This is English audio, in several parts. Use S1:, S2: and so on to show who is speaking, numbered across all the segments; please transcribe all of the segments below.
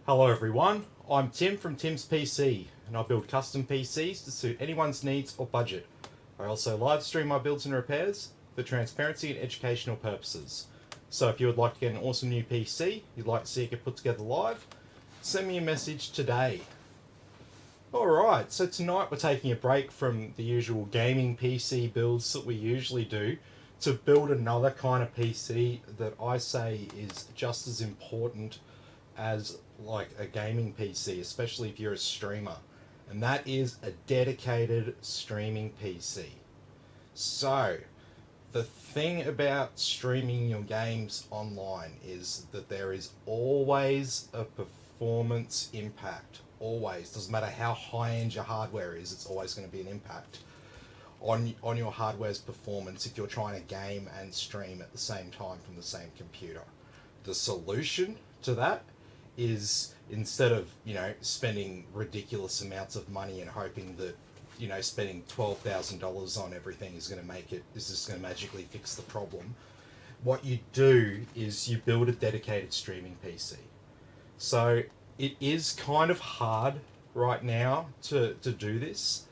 S1: Hello everyone, I'm Tim from Tim's PC and I build custom PCs to suit anyone's needs or budget. I also live stream my builds and repairs for transparency and educational purposes. So if you would like to get an awesome new PC you'd like to see it get put together live, send me a message today. Alright, so tonight we're taking a break from the usual gaming PC builds that we usually do to build another kind of PC that I say is just as important as like a gaming PC, especially if you're a streamer, and that is a dedicated streaming PC. So the thing about streaming your games online is that there is always a performance impact. Always. Doesn't matter how high end your hardware is, it's always going to be an impact on your hardware's performance if you're trying to game and stream at the same time from the same computer. The solution to that is, instead of spending ridiculous amounts of money and hoping that spending $12,000 on everything is going to magically fix the problem, what you do is you build a dedicated streaming PC. So it is kind of hard right now to do this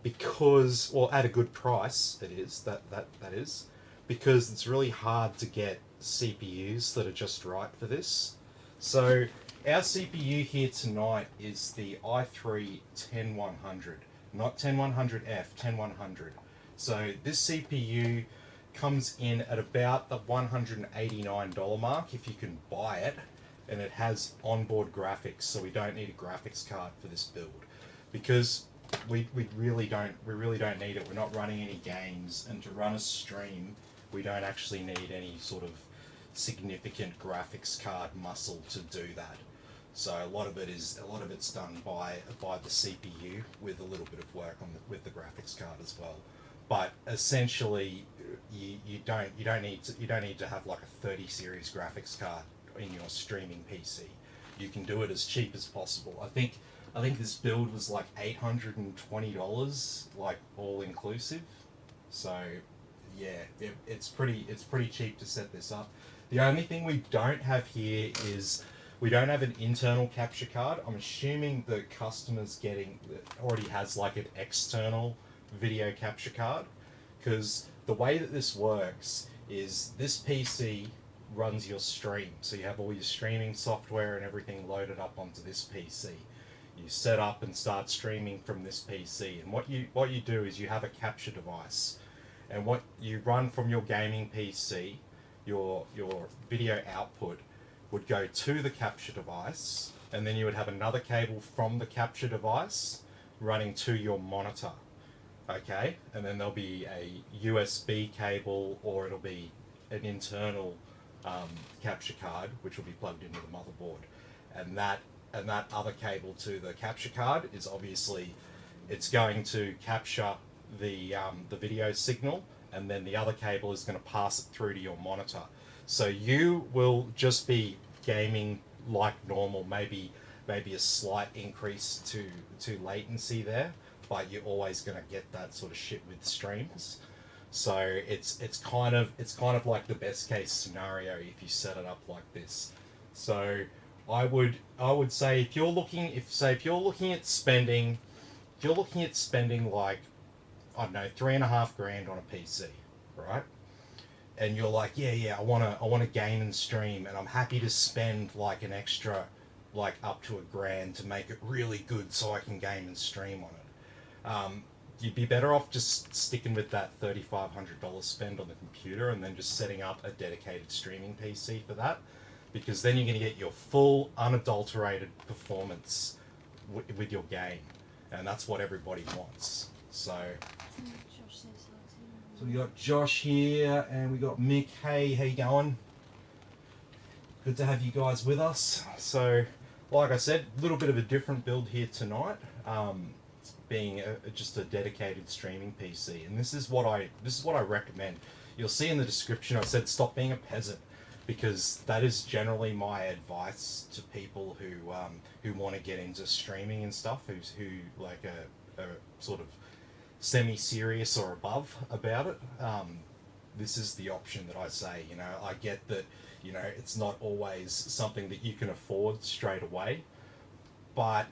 S1: because, well, at a good price it is, that is, because it's really hard to get CPUs that are just right for this. So our CPU here tonight is the i3 10100, not 10100F, 10100. So this CPU comes in at about the $189 mark if you can buy it, and it has onboard graphics, so we don't need a graphics card for this build because we really don't need it. We're not running any games, and to run a stream we don't actually need any sort of significant graphics card muscle to do that. So a lot of it's done by the CPU with a little bit of work with the graphics card as well. But essentially, you don't need to have like a 30 series graphics card in your streaming PC. You can do it as cheap as possible. I think this build was like $820, like all inclusive. So yeah, it's pretty cheap to set this up. The only thing we don't have here is we don't have an internal capture card. I'm assuming the customer's already has like an external video capture card, because the way that this works is this PC runs your stream. So you have all your streaming software and everything loaded up onto this PC. You set up and start streaming from this PC, and what you do is you have a capture device, and what you run from your gaming PC, your video output would go to the capture device, and then you would have another cable from the capture device running to your monitor. Okay, and then there'll be a USB cable, or it'll be an internal capture card which will be plugged into the motherboard, and that other cable to the capture card is obviously, it's going to capture the video signal, and then the other cable is going to pass it through to your monitor. So you will just be gaming like normal, maybe a slight increase to latency there, but you're always going to get that sort of shit with streams. So it's kind of like the best case scenario if you set it up like this. So I would say if you're looking at spending like, I don't know, $3,500 on a PC, right? And you're like, yeah, I want to game and stream, and I'm happy to spend like an extra, like up to $1,000 to make it really good so I can game and stream on it. You'd be better off just sticking with that $3,500 spend on the computer and then just setting up a dedicated streaming PC for that, because then you're going to get your full unadulterated performance with your game, and that's what everybody wants. So we got Josh here, and we got Mick. Hey, how you going? Good to have you guys with us. So, like I said, a little bit of a different build here tonight, being just a dedicated streaming PC. And this is what I recommend. You'll see in the description I said stop being a peasant, because that is generally my advice to people who want to get into streaming and stuff, who like are sort of semi-serious or above about it. this is the option that I say. You know, I get that, you know, it's not always something that you can afford straight away, but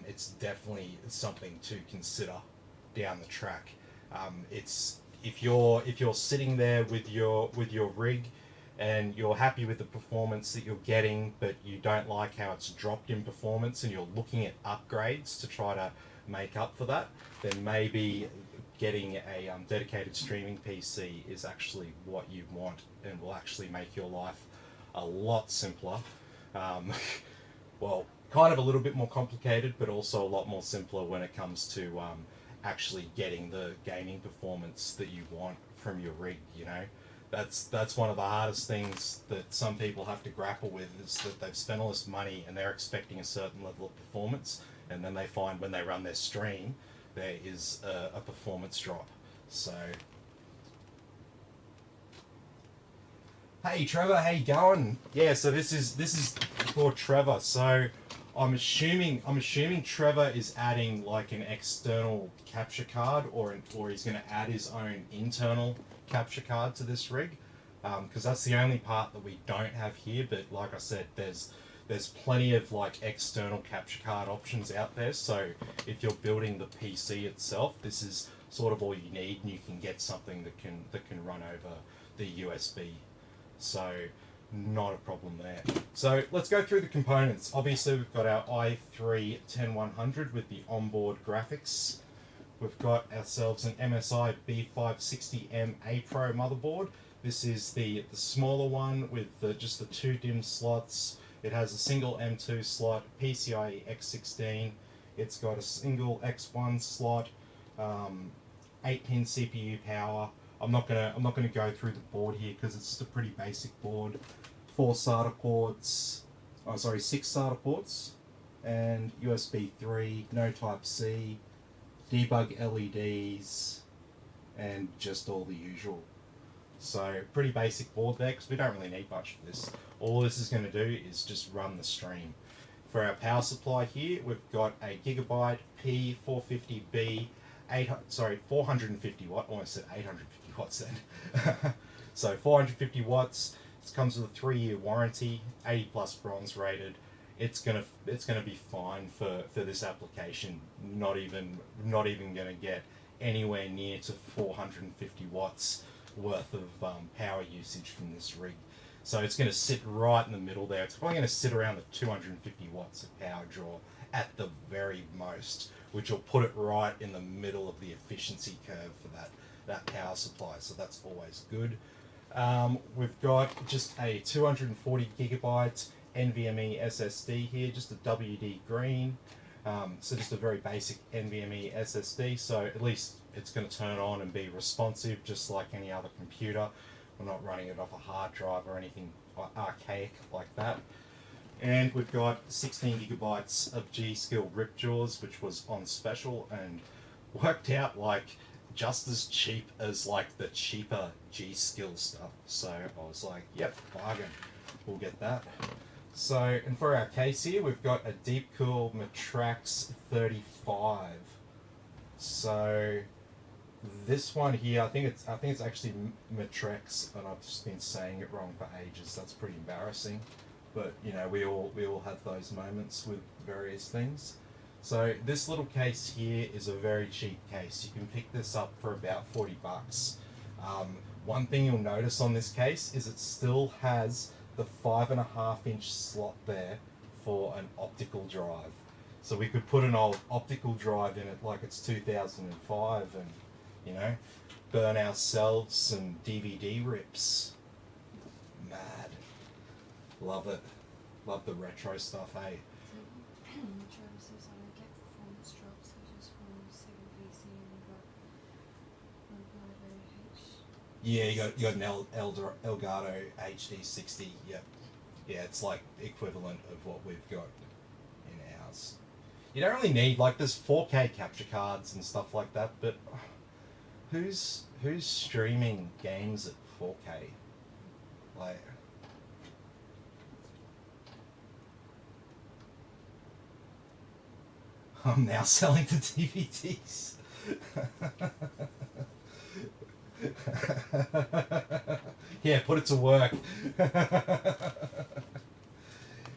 S1: it's definitely something to consider down the track. It's if you're sitting there with your rig and you're happy with the performance that you're getting, but you don't like how it's dropped in performance, and you're looking at upgrades to try to make up for that, then maybe getting a dedicated streaming PC is actually what you want, and will actually make your life a lot simpler. Um, well, kind of a little bit more complicated, but also a lot more simpler when it comes to actually getting the gaming performance that you want from your rig. You know, that's one of the hardest things that some people have to grapple with, is that they've spent all this money and they're expecting a certain level of performance, and then they find when they run their stream there is a performance drop. So, hey Trevor, how you going? Yeah, so this is for Trevor. So I'm assuming Trevor is adding like an external capture card, or he's going to add his own internal capture card to this rig, because that's the only part that we don't have here. But like I said, there's plenty of like external capture card options out there. So if you're building the PC itself, this is sort of all you need, and you can get something that can run over the USB. So not a problem there. So let's go through the components. Obviously we've got our i3 10100 with the onboard graphics. We've got ourselves an MSI B560M A Pro motherboard. This is the smaller one with just the 2 DIMM slots. It has a single M2 slot, PCIe X16. It's got a single X1 slot, 8-pin CPU power. I'm not gonna go through the board here because it's just a pretty basic board. 4 SATA ports, 6 SATA ports, and USB 3, no Type C, debug LEDs, and just all the usual. So pretty basic board there, because we don't really need much for this. All this is going to do is just run the stream. For our power supply here, we've got a Gigabyte P450B 450 watt, almost said 850 watts then. So 450 watts. It comes with a 3-year warranty, 80 plus bronze rated. It's gonna be fine for this application. Not even gonna get anywhere near to 450 watts worth of power usage from this rig. So it's going to sit right in the middle there. It's probably going to sit around the 250 watts of power draw at the very most, which will put it right in the middle of the efficiency curve for that power supply. So that's always good. We've got just a 240 gigabyte NVMe SSD here, just a WD green. So just a very basic NVMe SSD. So at least it's going to turn on and be responsive, just like any other computer. We're not running it off a hard drive or anything archaic like that. And we've got 16 gigabytes of G-Skill Ripjaws, which was on special and worked out like just as cheap as like the cheaper G-Skill stuff. So I was like, yep, bargain, we'll get that. So, and for our case here, we've got a Deepcool Matrax 35. So this one here, I think it's actually Matrax, and I've just been saying it wrong for ages. That's pretty embarrassing, but you know, we all have those moments with various things. So this little case here is a very cheap case. You can pick this up for about 40 bucks. One thing you'll notice on this case is it still has the 5.5-inch slot there for an optical drive. So we could put an old optical drive in it like it's 2005 and, you know, burn ourselves some DVD rips. Mad. Love it. Love the retro stuff, hey?
S2: Travis says I don't get performance drops, I just want a second PC and got
S1: Yeah, you got an Elgato HD60. Yep. Yeah, it's like equivalent of what we've got in ours. You don't really need, like, there's 4K capture cards and stuff like that, but who's streaming games at 4K? Like, I'm now selling the DVDs. Yeah, put it to work.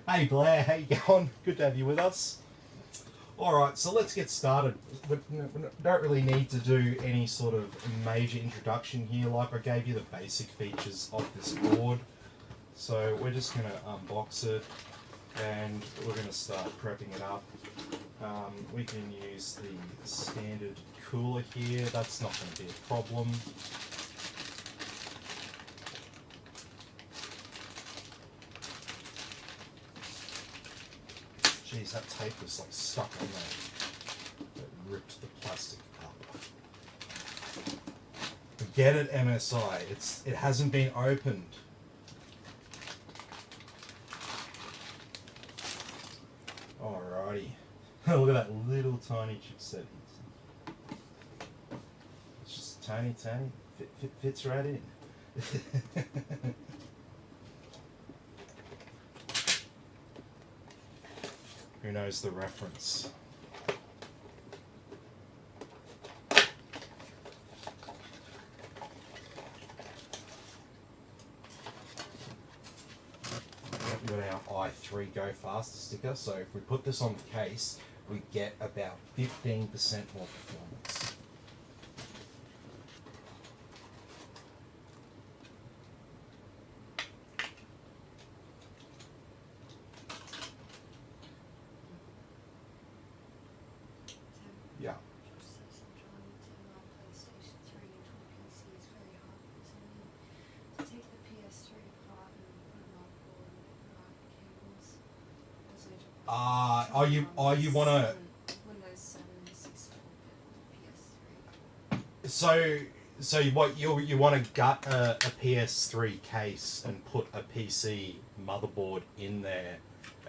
S1: Hey Blair, how you going? Good to have you with us. Alright, so let's get started. We don't really need to do any sort of major introduction here, like I gave you the basic features of this board. So we're just going to unbox it and we're going to start prepping it up. We can use the standard cooler here, that's not going to be a problem. Jeez, that tape was like stuck on there. It ripped the plastic up. Forget it, MSI. It hasn't been opened. Alrighty. Look at that little tiny chipset. It's just tiny. Fits right in. Who knows the reference? We've got our i3 Go Faster sticker, so if we put this on the case, we get about 15% more performance. Yeah.
S2: PlayStation 3 into a PC is very hard because I need to take the PS3 apart and put a motherboard and run the cables.
S1: You wanna?
S2: Windows 7 and 64-bit on the PS3.
S1: So you want to gut a PS3 case and put a PC motherboard in there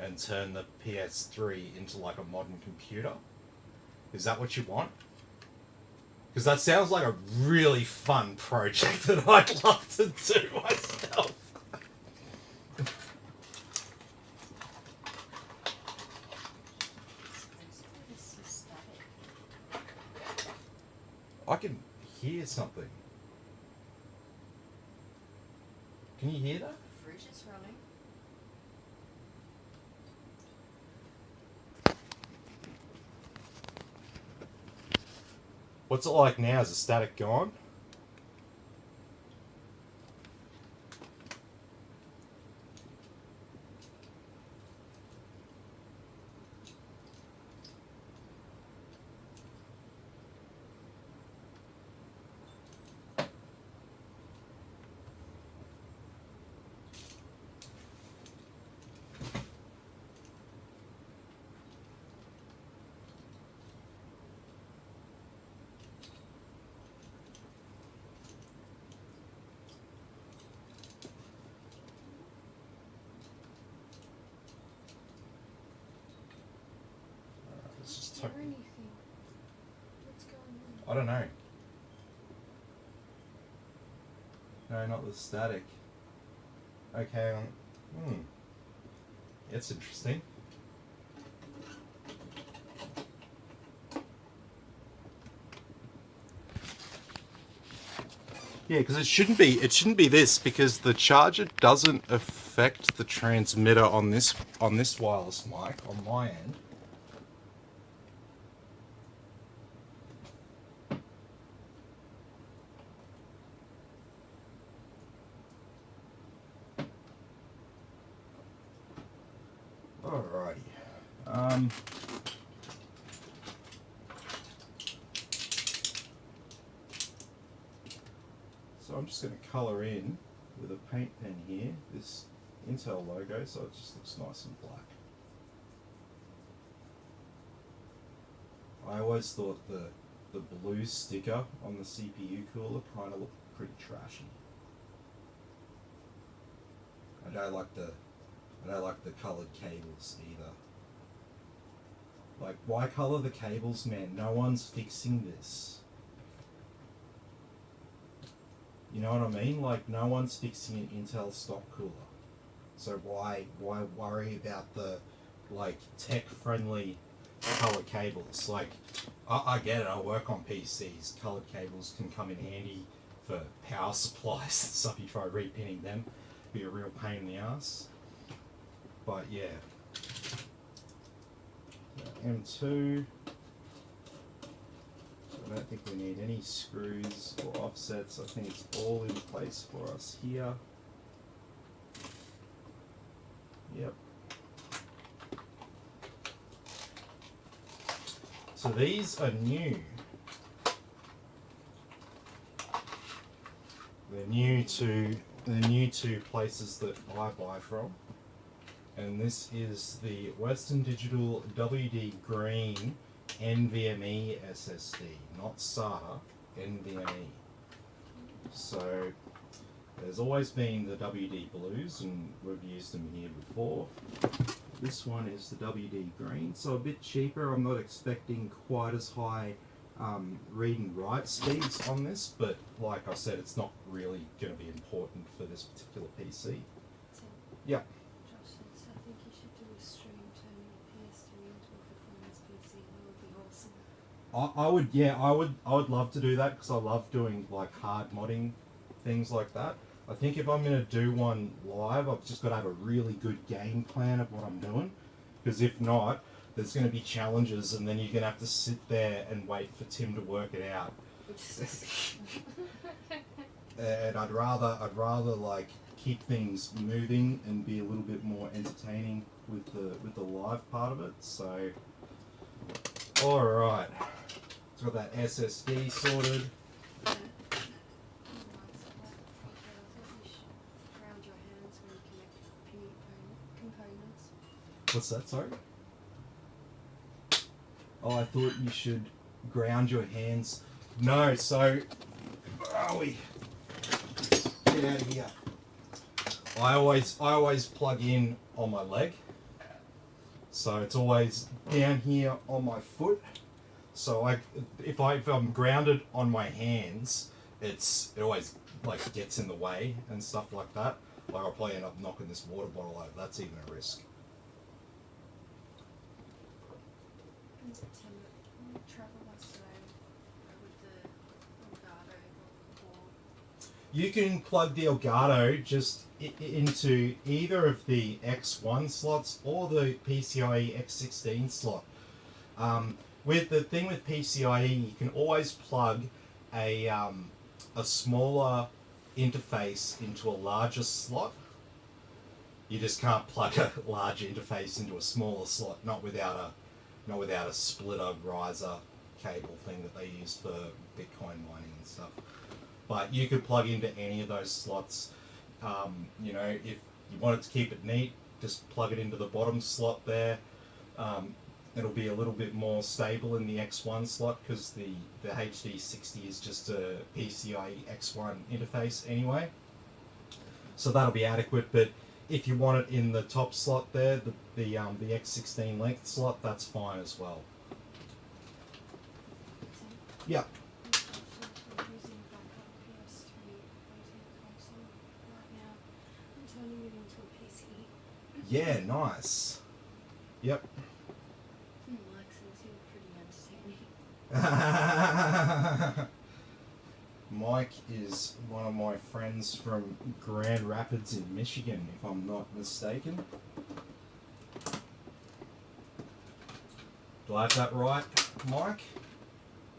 S1: and turn the PS3 into like a modern computer? Is that what you want? Because that sounds like a really fun project that I'd love to do myself.
S2: This is static.
S1: I can hear something. Can you hear that?
S2: The fridge is running.
S1: What's it like now? Is the static gone? Let's just
S2: Hear anything? What's going on?
S1: I don't know. No, not the static. Okay. It's interesting. Yeah, because it shouldn't be this because the charger doesn't affect the transmitter on this wireless mic on my end. Alrighty. So I'm just going to colour in with a paint pen here this Intel logo so it just looks nice and black. I always thought the blue sticker on the CPU cooler kind of looked pretty trashy. I don't like the coloured cables either. Like, why colour the cables, man? No one's fixing this. You know what I mean? Like, no one's fixing an Intel stock cooler. So why worry about the, like, tech-friendly colour cables? Like, I get it, I work on PCs. Coloured cables can come in handy for power supplies and stuff. You try repinning them, be a real pain in the ass. But yeah, M2. I don't think we need any screws or offsets. I think it's all in place for us here. Yep. So these are new. They're new to places that I buy from. And this is the Western Digital WD Green NVMe SSD, not SATA, NVMe. So there's always been the WD Blues, and we've used them here before. This one is the WD Green, so a bit cheaper. I'm not expecting quite as high read and write speeds on this, but like I said, it's not really going to be important for this particular PC.
S2: So,
S1: Yeah.
S2: Josh says, I think you should do a stream turning your PS3 into a performance PC. That would be awesome.
S1: I would, yeah, I would love to do that because I love doing like hard modding things like that. I think if I'm going to do one live, I've just got to have a really good game plan of what I'm doing, because if not, there's going to be challenges, and then you're going to have to sit there and wait for Tim to work it out. And I'd rather like keep things moving and be a little bit more entertaining with the live part of it. So, all right, so got that SSD sorted. What's that? Sorry. Oh, I thought you should ground your hands. No, so where are we? Get out of here. I always plug in on my leg, so it's always down here on my foot. So if I'm grounded on my hands, it always like gets in the way and stuff like that. Like I'll probably end up knocking this water bottle over. That's even a risk. You can plug the Elgato just into either of the X1 slots or the PCIe X16 slot. With the thing with PCIe, you can always plug a smaller interface into a larger slot. You just can't plug a large interface into a smaller slot, not without a splitter riser cable thing that they use for Bitcoin mining and stuff. But you could plug into any of those slots. You know, if you wanted to keep it neat, just plug it into the bottom slot there. It'll be a little bit more stable in the X1 slot because the HD60 is just a PCIe X1 interface anyway. So that'll be adequate, but if you want it in the top slot there, the X16 length slot, that's fine as well. Yeah. Yeah, nice. Yep. Mike is one of my friends from Grand Rapids in Michigan, if I'm not mistaken. Do I have that right, Mike?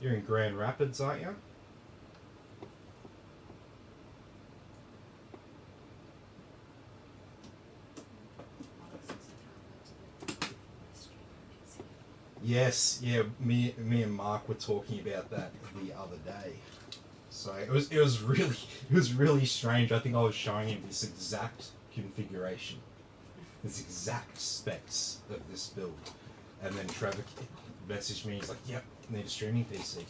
S1: You're in Grand Rapids, aren't you? Yes, yeah. Me and Mark were talking about that the other day. So it was really strange. I think I was showing him this exact configuration, this exact specs of this build, and then Trevor messaged me. He's like, "Yep, need a streaming PC."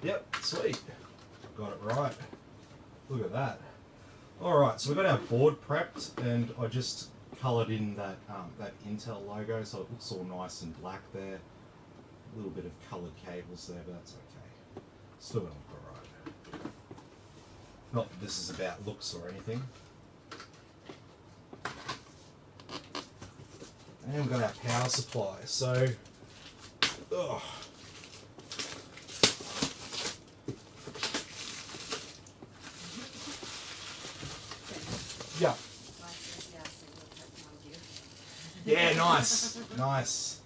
S1: Yep, sweet. Got it right. Look at that. All right, so we've got our board prepped, and I just coloured in that that Intel logo, so it looks all nice and black there. A little bit of coloured cables there, but that's okay. Still gonna look alright. Not that this is about looks or anything. And we've got our power supply. So, Yeah.
S2: Yes, I will Pokemon you.
S1: Yeah, nice. Nice.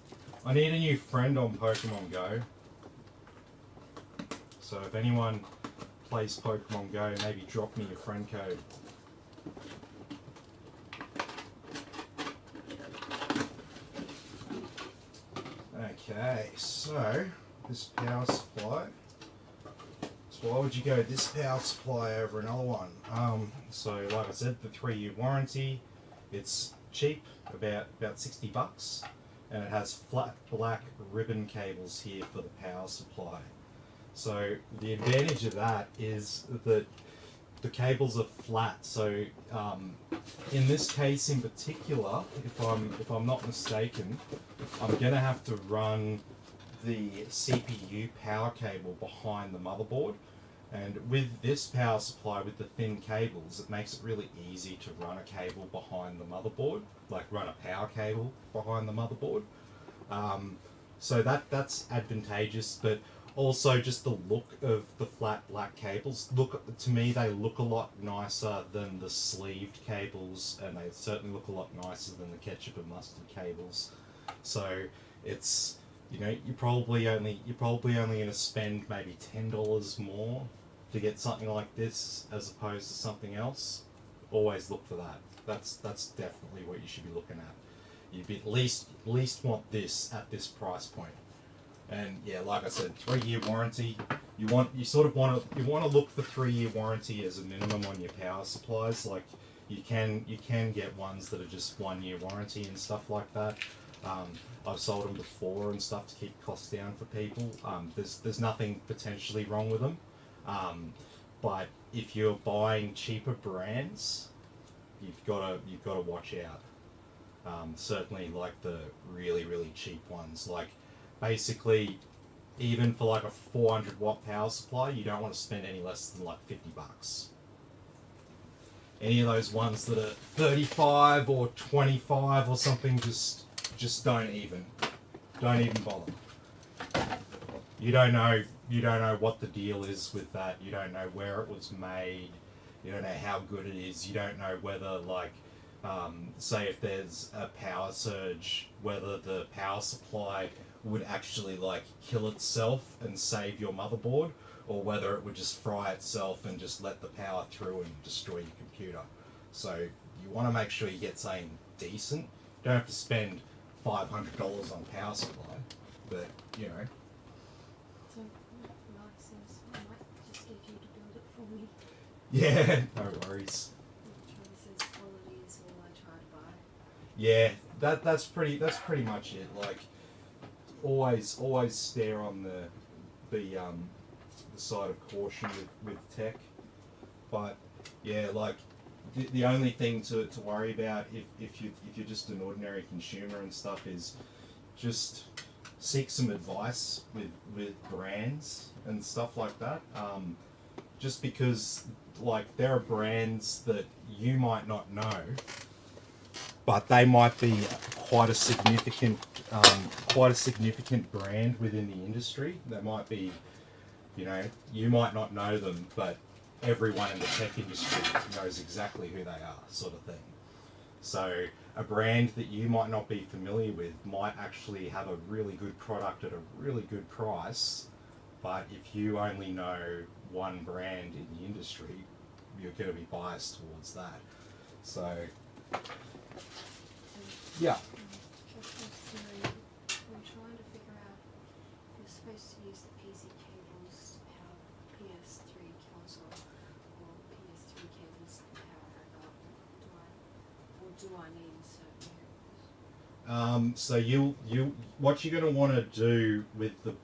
S1: I need a new friend on Pokemon Go. So if anyone plays Pokemon Go, maybe drop me your friend code. Okay, so this power supply. So why would you go this power supply over another one? So like I said, the 3-year warranty, it's cheap, about $60, and it has flat black ribbon cables here for the power supply. So the advantage of that is that the cables are flat. So in this case in particular, if I'm not mistaken, I'm gonna have to run the CPU power cable behind the motherboard. And with this power supply, with the thin cables, it makes it really easy to run a cable behind the motherboard, like run a power cable behind the motherboard. So that's advantageous, but also just the look of the flat black cables. Look, to me, they look a lot nicer than the sleeved cables, and they certainly look a lot nicer than the ketchup and mustard cables. So it's, you know, you're probably only going to spend maybe $10 more to get something like this as opposed to something else. Always look for that. That's definitely what you should be looking at. You'd be at least want this at this price point. And yeah, like I said, 3-year warranty. You want to look for 3-year warranty as a minimum on your power supplies. Like you can get ones that are just 1-year warranty and stuff like that. I've sold them before and stuff to keep costs down for people. There's nothing potentially wrong with them, but if you're buying cheaper brands, you've got to watch out. Certainly, like the really cheap ones, like basically even for like a 400-watt power supply, you don't want to spend any less than like $50. Any of those ones that are 35 or 25 or something, just don't even bother. You don't know what the deal is with that. You don't know where it was made. You don't know how good it is. You don't know whether, like, say if there's a power surge, whether the power supply would actually like kill itself and save your motherboard, or whether it would just fry itself and just let the power through and destroy your computer. So you want to make sure you get something decent. You don't have to spend $500 on power supply, but you know.
S2: So, Mark says, I might just get you to build it for me.
S1: Yeah, no worries.
S2: Charlie says quality is all I try to buy.
S1: Yeah, that's pretty much it. Like, always stare on the side of caution with tech. But yeah, like the only thing to worry about if you're just an ordinary consumer and stuff is just seek some advice with brands and stuff like that. Just because like there are brands that you might not know, but they might be quite a significant brand within the industry. They might be, you know, you might not know them, but everyone in the tech industry knows exactly who they are, sort of thing. So a brand that you might not be familiar with might actually have a really good product at a really good price, but if you only know one brand in the industry, you're going to be biased towards that. So yeah.
S2: Just like Siri, we're trying to figure out if we're supposed to use the PC cables to power PS3 console or PS3 cables to power it up. Do I need certain cables?
S1: So you what you're going to want to do with the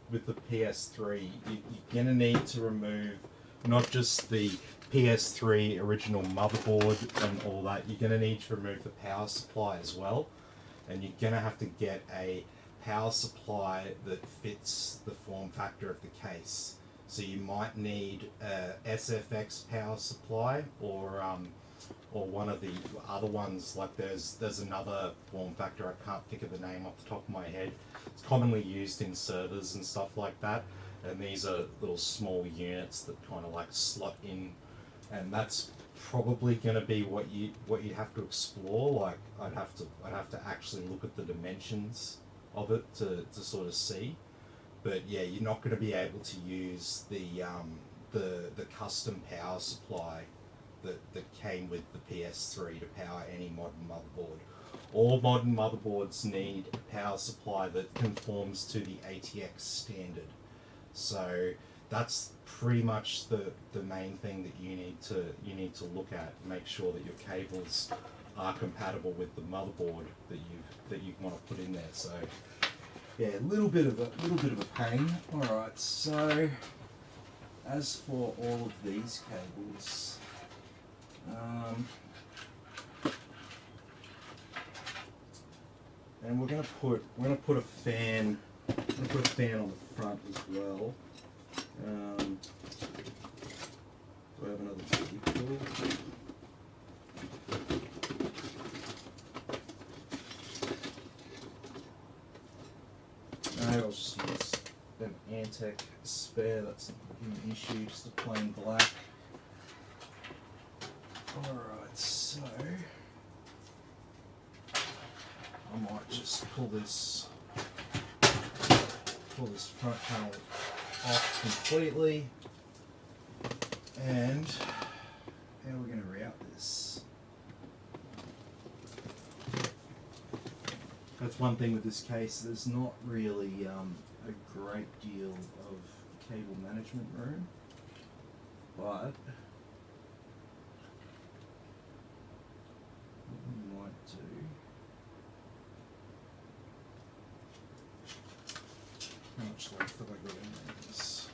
S1: PS3, you're going to need to remove not just the PS3 original motherboard and all that. You're going to need to remove the power supply as well, and you're going to have to get a power supply that fits the form factor of the case. So you might need a SFX power supply, or one of the other ones. Like there's another form factor, I can't think of the name off the top of my head. It's commonly used in servers and stuff like that, and these are little small units that kind of like slot in and that's probably going to be what you'd have to explore. Like I'd have to actually look at the dimensions of it to sort of see. But yeah, you're not going to be able to use the custom power supply that came with the PS3 to power any modern motherboard. All modern motherboards need a power supply that conforms to the ATX standard. So that's pretty much the main thing that you need to look at. Make sure that your cables are compatible with the motherboard that you want to put in there. So yeah, a little bit of a pain. All right. So as for all of these cables, and we're gonna put a fan. We're gonna put a fan on the front as well. Do I have another cable? No, I'll just use an Antec spare. That's not an issue. Just a plain black. Alright, so I might just pull this front panel off completely, and how are we going to route this? That's one thing with this case, there's not really a great deal of cable management room, but we might do. How much length have I got in this?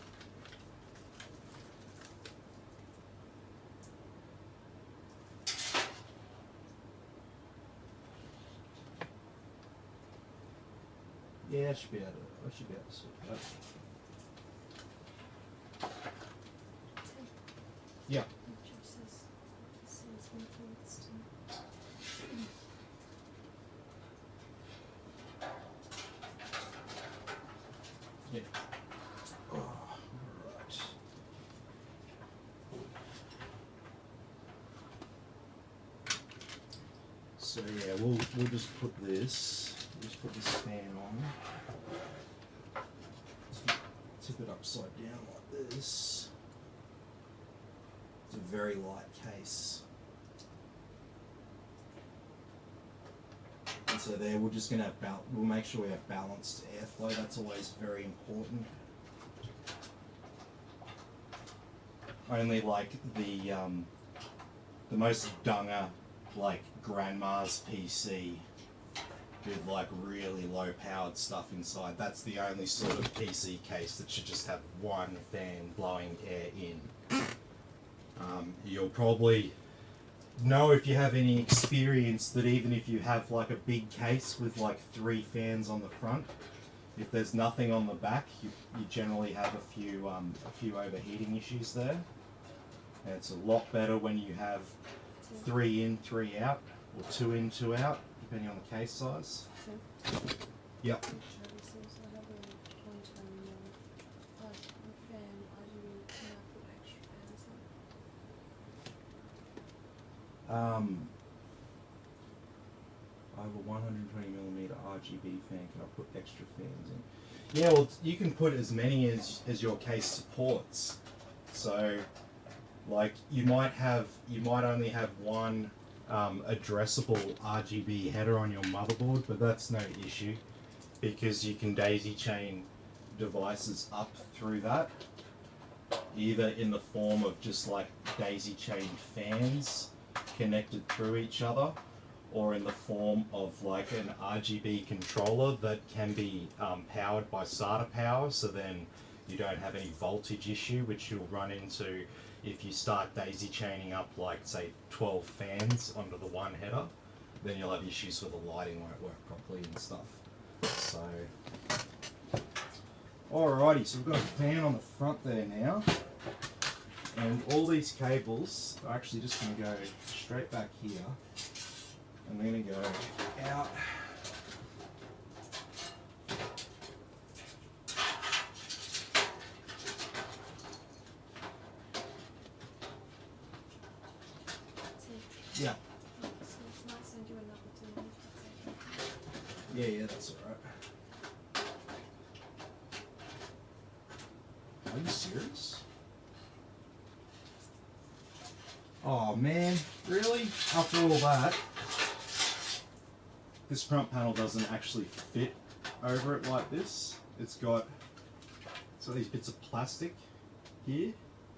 S1: Yeah, I should be able to sort that. Yeah. Yeah. Oh, alright. So yeah, we'll just put this. We'll just put this fan on. Tip it upside down like this. It's a very light case. And so there, we're just gonna have we'll make sure we have balanced airflow. That's always very important. Only like the most dunger, like grandma's PC with like really low powered stuff inside. That's the only sort of PC case that should just have one fan blowing air in. You'll probably know, if you have any experience, that even if you have like a big case with like 3 fans on the front, if there's nothing on the back, you generally have a few overheating issues there. And it's a lot better when you have 3 in, 3 out, or 2 in, 2 out, depending on the case size. Yep. I have a 120mm RGB fan. Can I put extra fans in? Yeah, well, you can put as many as your case supports. So, like, you might only have one addressable RGB header on your motherboard, but that's no issue because you can daisy chain devices up through that, either in the form of just like daisy chained fans connected through each other, or in the form of like an RGB controller that can be powered by SATA power, so then you don't have any voltage issue, which you'll run into if you start daisy chaining up like say 12 fans onto the one header. Then you'll have issues with the lighting, won't work properly and stuff. So alrighty, so we've got a fan on the front there now, and all these cables are actually just going to go straight back here, and they're going to go out Yeah.
S2: So it's might send you another delete.
S1: Yeah, that's alright. Are you serious? Oh man, really? After all that, this front panel doesn't actually fit over it like this. It's got these bits of plastic here,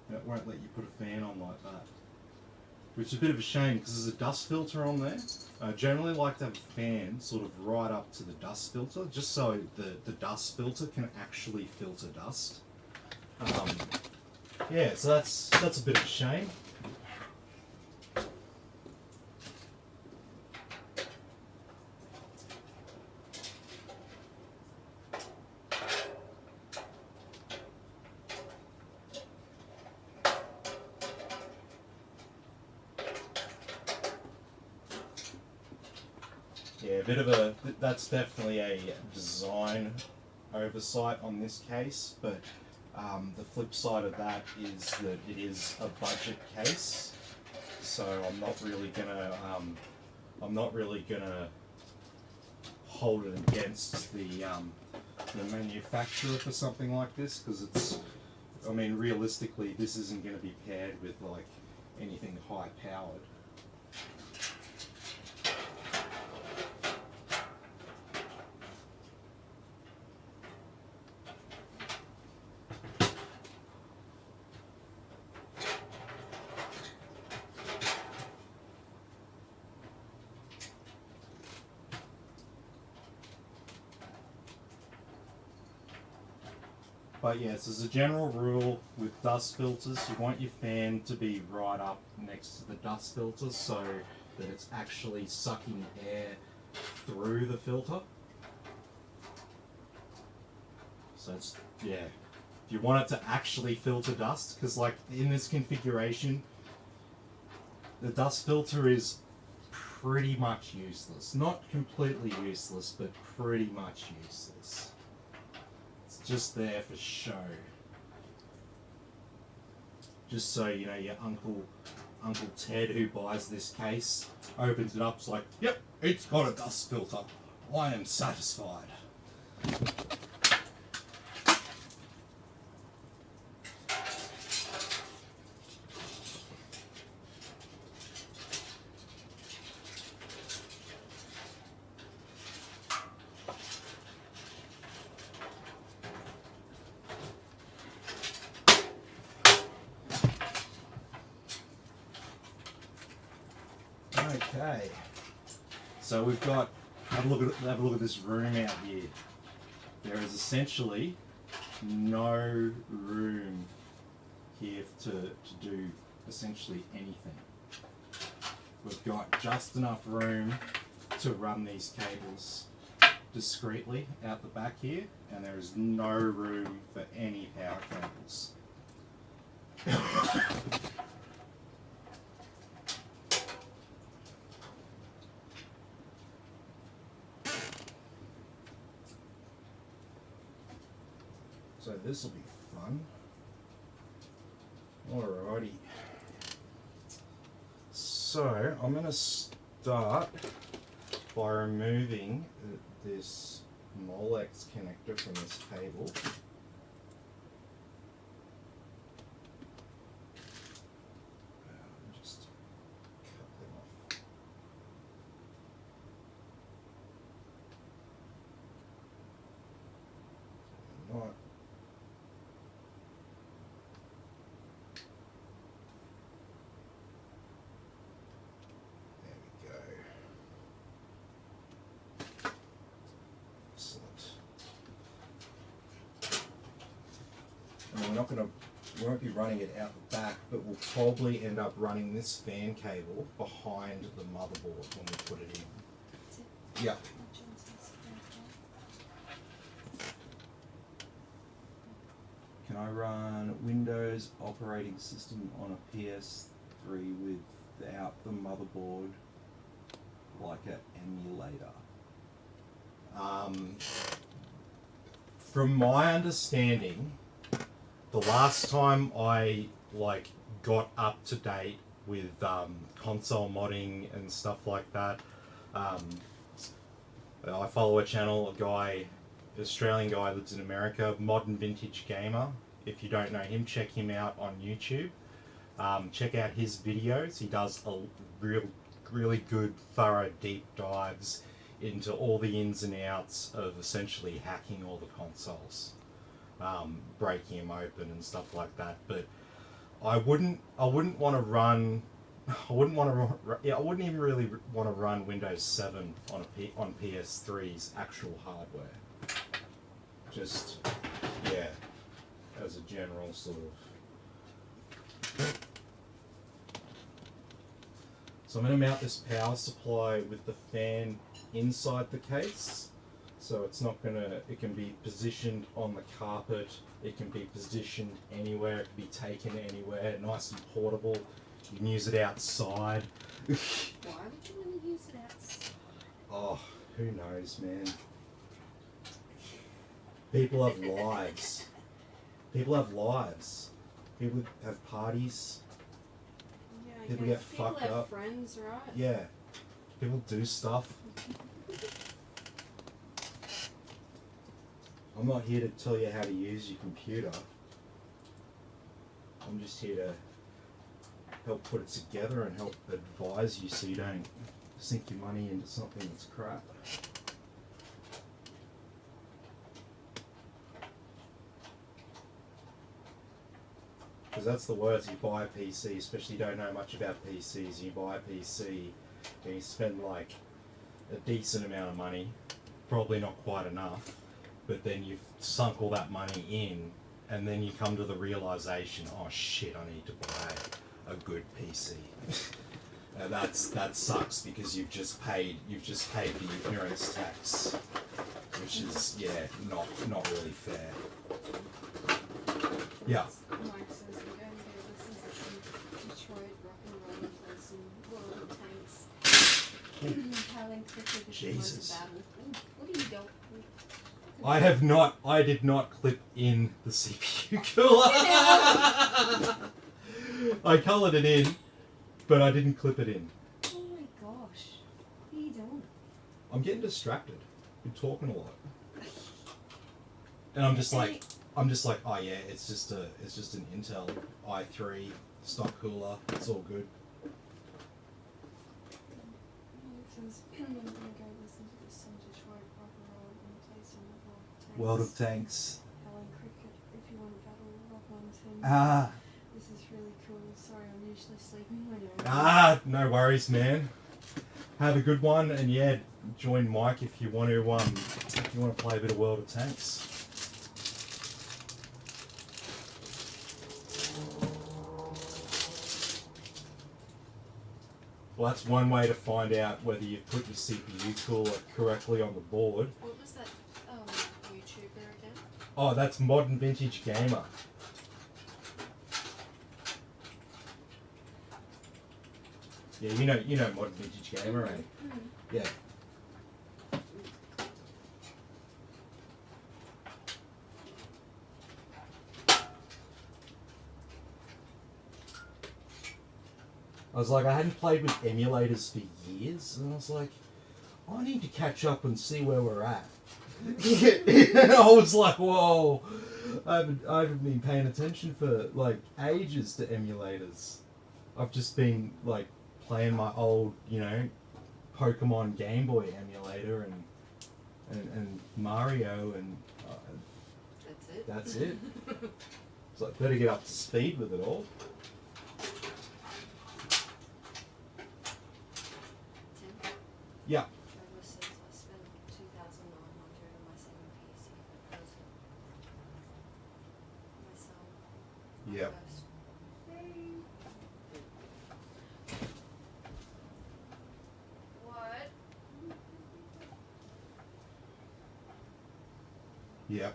S1: and it won't let you put a fan on like that. Which is a bit of a shame because there's a dust filter on there. I generally like to have a fan sort of right up to the dust filter, just so the dust filter can actually filter dust. Yeah, so that's a bit of a shame. Yeah, a bit of that's definitely a design oversight on this case, but the flip side of that is that it is a budget case, so I'm not really gonna hold it against the manufacturer for something like this, because it's, I mean, realistically, this isn't going to be paired with like anything high powered. But yes, as a general rule with dust filters, you want your fan to be right up next to the dust filter so that it's actually sucking air through the filter. So it's, yeah, if you want it to actually filter dust, because like in this configuration, the dust filter is pretty much useless. Not completely useless, but pretty much useless. Just there for show. Just so you know, your Uncle Ted who buys this case opens it up, it's like, yep, it's got a dust filter. I am satisfied. Okay, so we've got, have a look at this room out here. There is essentially no room here to do essentially anything. We've got just enough room to run these cables discreetly out the back here, and there is no room for any power cables. So this will be fun. Alrighty. So I'm going to start by removing this Molex connector from this cable. Just cut them off. Not. We won't be running it out the back, but we'll probably end up running this fan cable behind the motherboard when we put it in. Yeah. Can I run Windows operating system on a PS3 without the motherboard like an emulator? From my understanding, the last time I got up to date with console modding and stuff like that. I follow a channel, Australian guy lives in America, Modern Vintage Gamer. If you don't know him, check him out on YouTube. Check out his videos. He does a really good, thorough, deep dives into all the ins and outs of essentially hacking all the consoles, breaking them open and stuff like that. But I wouldn't want to run. I wouldn't even really want to run Windows 7 on PS3's actual hardware. Just, yeah, as a general sort of. So I'm going to mount this power supply with the fan inside the case. So it's not going to, it can be positioned on the carpet, it can be positioned anywhere, it can be taken anywhere, nice and portable. You can use it outside.
S2: Why would you want to use it outside?
S1: Oh, who knows, man. People have lives. People have lives. People have parties.
S2: Yeah, I
S1: People
S2: guess.
S1: get fucked
S2: People have
S1: up.
S2: friends, right?
S1: Yeah. People do stuff. I'm not here to tell you how to use your computer. I'm just here to help put it together and help advise you so you don't sink your money into something that's crap. Because that's the worst. You buy a PC, especially you don't know much about PCs, you buy a PC and you spend like a decent amount of money, probably not quite enough, but then you've sunk all that money in and then you come to the realization, oh shit, I need to buy a good PC. And that sucks because you've just paid the ignorance tax, which is not really fair. Yeah.
S2: Mike says we're going to go listen to some Detroit rock and roll and play some World of Tanks. Howling quickly because
S1: Jesus.
S2: what are you doing?
S1: I did not clip in the CPU cooler. I coloured it in, but I didn't clip it in.
S2: Oh my gosh. What are you doing?
S1: I'm getting distracted. You're talking a lot. And I'm just like, oh yeah, it's just an Intel i3 stock cooler. It's all good.
S2: It says I'm going to go listen to some Detroit rock and roll and play some
S1: World of Tanks.
S2: Helen Cricket, if you want to battle rock on Tim.
S1: Ah.
S2: This is really cool. Sorry, I'm usually sleeping when you're
S1: No worries, man. Have a good one, and yeah, join Mike if you want to play a bit of World of Tanks. Well, that's one way to find out whether you've put your CPU cooler correctly on the board.
S2: What was that YouTuber again?
S1: Oh, that's Modern Vintage Gamer. Yeah, you know Modern Vintage Gamer, eh? Yeah. I was like, I hadn't played with emulators for years, and I was like, I need to catch up and see where we're at. And I was like, whoa, I haven't been paying attention for like ages to emulators. I've just been like playing my old, Pokemon Game Boy emulator and Mario, and that's it. So I better get up to speed with it all.
S2: Tim?
S1: Yeah.
S2: Trevor says I spent $2,900 on my second PC because my son.
S1: Yep.
S2: What?
S1: Yep.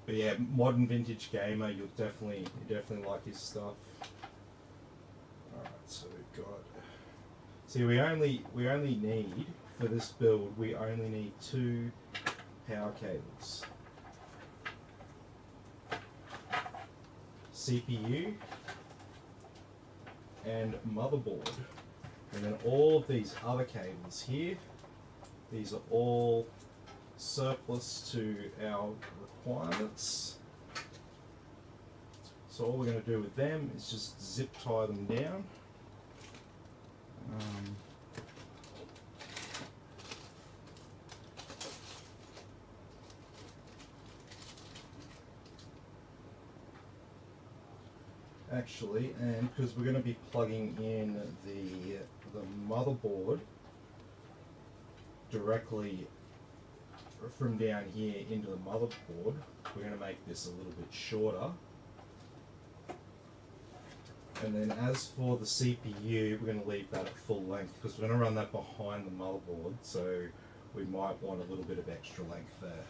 S1: But yeah, Modern Vintage Gamer, you definitely like his stuff. Alright, so we've got. See, we only need for this build. We only need 2 power cables. CPU, and motherboard. And then all of these other cables here, these are all surplus to our requirements. So all we're going to do with them is just zip tie them down. Actually, and because we're going to be plugging in the motherboard directly from down here into the motherboard, we're going to make this a little bit shorter. And then as for the CPU, we're going to leave that at full length because we're going to run that behind the motherboard, so we might want a little bit of extra length there.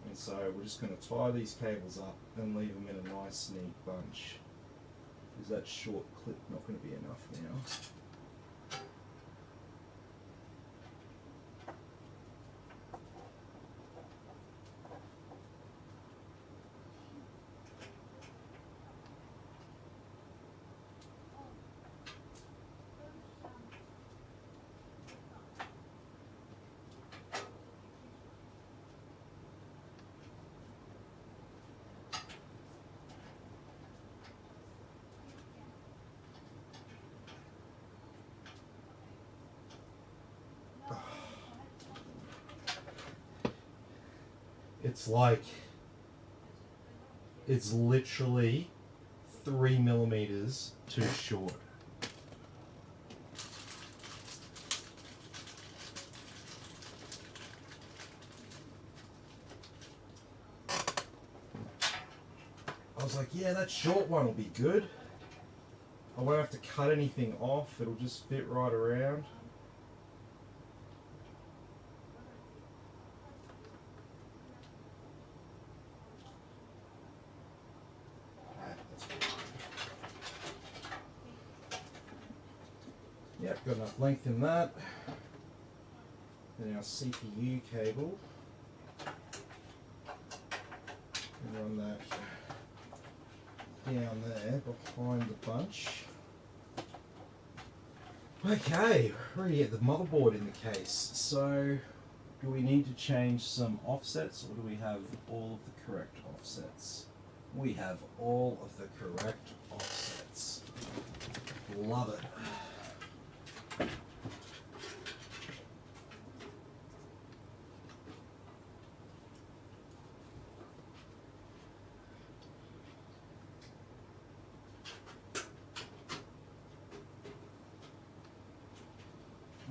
S1: And so we're just going to tie these cables up and leave them in a nice neat bunch. Is that short clip not going to be enough now? It's like, it's literally 3 millimeters too short. I was like, yeah, that short one will be good. I won't have to cut anything off, it'll just fit right around. Yep, got enough length in that. Then our CPU cable. And run that down there behind the bunch. Okay, ready to get the motherboard in the case. So, do we need to change some offsets or do we have all of the correct offsets? We have all of the correct offsets. Love it.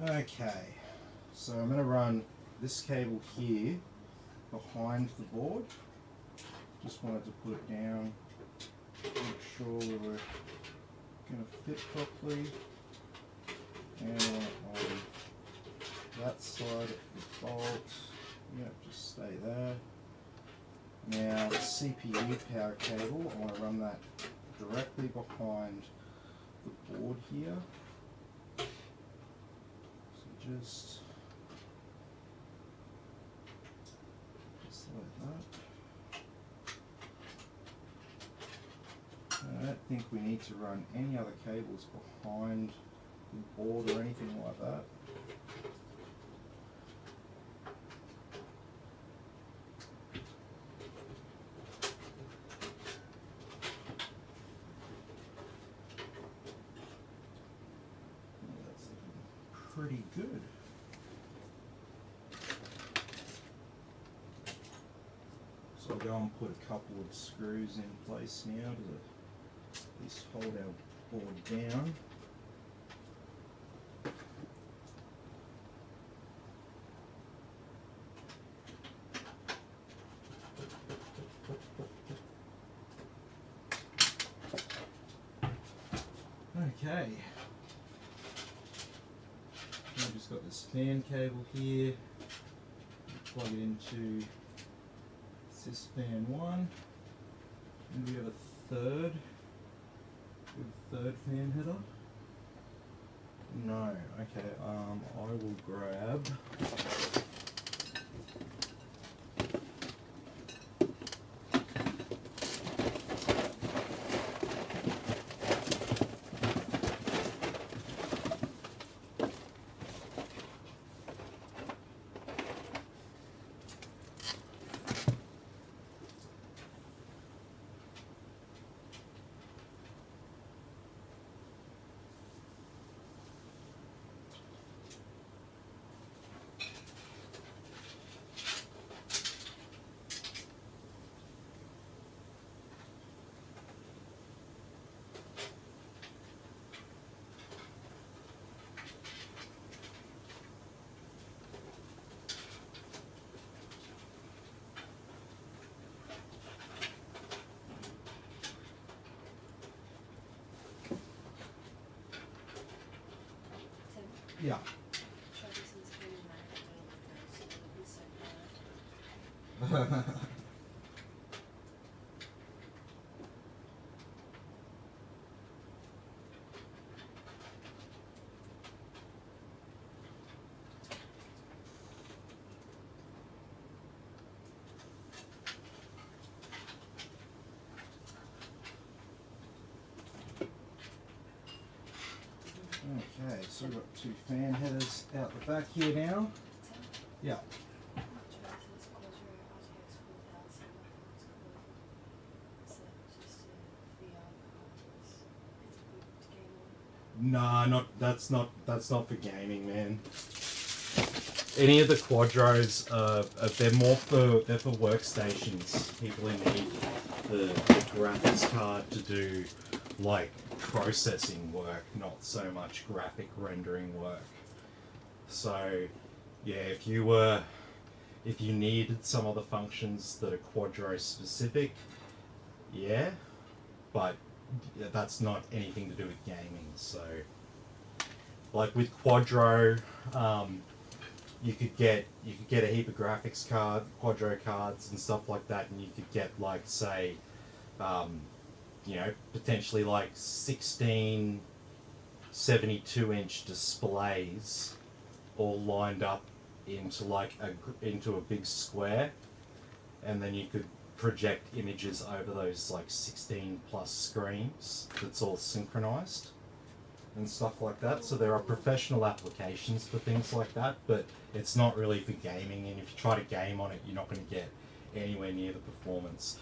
S1: Okay, so I'm going to run this cable here behind the board. Just wanted to put it down, make sure we were going to fit properly. And on that side of the bolt, yeah, just stay there. Now the CPU power cable, I want to run that directly behind the board here. Just like that. I don't think we need to run any other cables behind the board or anything like that. That's looking pretty good. So I'll go and put a couple of screws in place now to at least hold our board down. Okay. I've just got this fan cable here. Plug it into this fan 1. And we have a third. Third fan header. No. Okay. I will grab. Yeah.
S2: Ferguson's been in that first, so it'll be so bad.
S1: Okay, so we've got 2 fan headers out the back here now. Yeah.
S2: Traxxas Quadro RTX 4000, is that just a VR card? Is it good to game on?
S1: Nah, that's not for gaming, man. Any of the Quadros, they're for workstations. People who need the graphics card to do like processing work, not so much graphic rendering work. So, yeah, if you needed some of the functions that are Quadro specific, yeah, but that's not anything to do with gaming. So, like with Quadro, you could get a heap of graphics Quadro cards and stuff like that, and you could get like say, potentially like 16 72-inch displays all lined up into into a big square, and then you could project images over those like 16 plus screens that's all synchronized and stuff like that. So there are professional applications for things like that, but it's not really for gaming, and if you try to game on it, you're not going to get anywhere near the performance.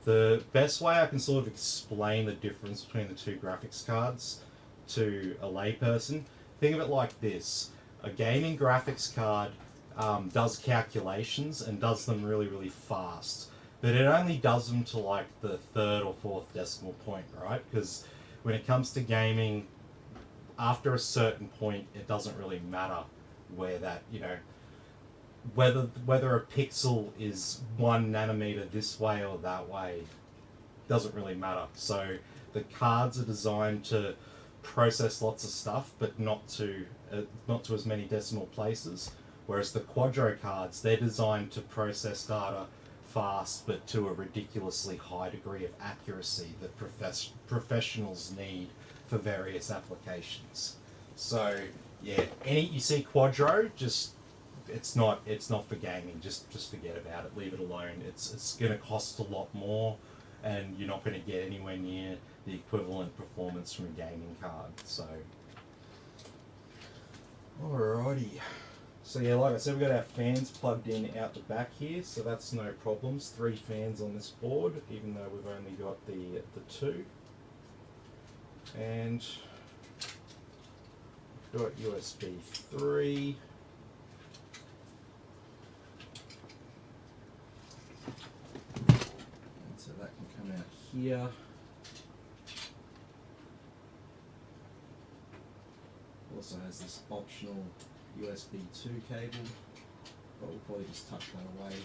S1: The best way I can sort of explain the difference between the 2 graphics cards to a layperson, think of it like this. A gaming graphics card does calculations and does them really, really fast, but it only does them to like the 3rd or 4th decimal point, right? Because when it comes to gaming, after a certain point, it doesn't really matter where that, whether a pixel is 1 nanometer this way or that way, doesn't really matter. So the cards are designed to process lots of stuff, but not to as many decimal places. Whereas the Quadro cards, they're designed to process data fast, but to a ridiculously high degree of accuracy that professionals need for various applications. So yeah, you see Quadro, just it's not for gaming. Just forget about it. Leave it alone. It's going to cost a lot more, and you're not going to get anywhere near the equivalent performance from a gaming card. So, alrighty. So yeah, like I said, we've got our fans plugged in out the back here, so that's no problems. 3 fans on this board, even though we've only got the 2. And we've got USB 3. And so that can come out here. Also has this optional USB 2 cable, but we'll probably just tuck that away.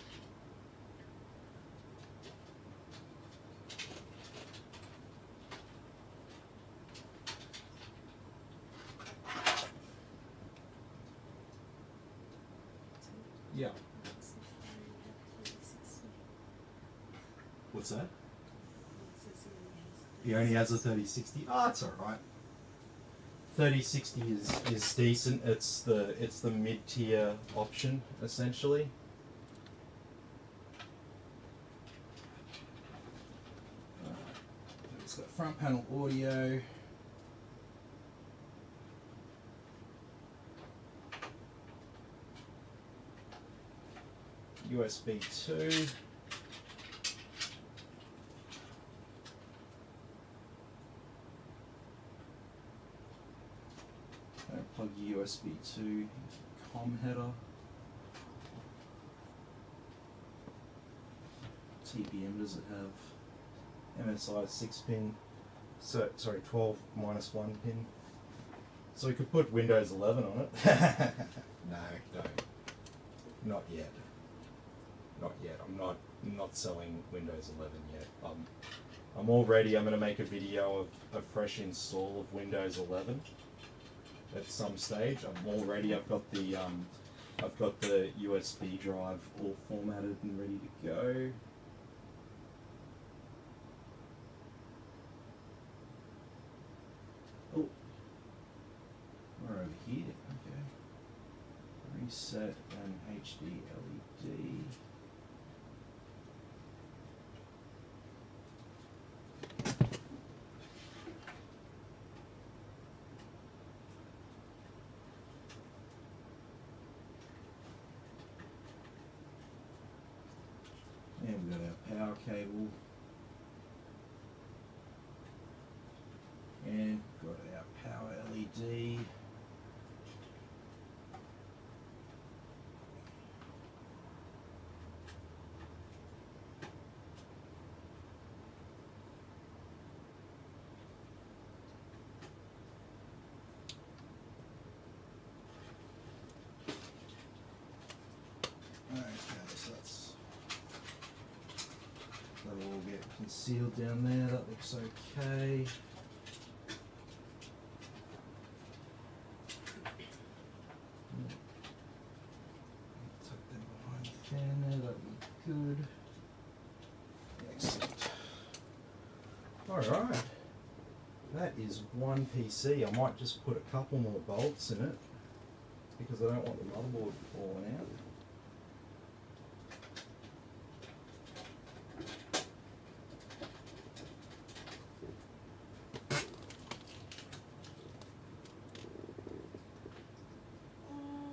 S1: Yeah. What's that? He only has a 3060. Oh, that's alright. 3060 is decent. It's the mid-tier option, essentially. It's got front panel audio. USB 2. Plug your USB 2 COM header. TPM does it have? MSI 6-pin. So, sorry, 12 minus 1 pin. So we could put Windows 11 on it. No, not yet. Not yet. I'm not selling Windows 11 yet. I'm all ready. I'm going to make a video of a fresh install of Windows 11. at some stage. I've got the USB drive all formatted and ready to go. Oh, we're over here. Okay. Reset and HD LED. And we've got our power cable. And got our power LED. Okay, so that'll all get concealed down there. That looks okay. Tuck them behind the fan there. That'll be good. Excellent. All right. That is one PC. I might just put a couple more bolts in it because I don't want the motherboard falling out.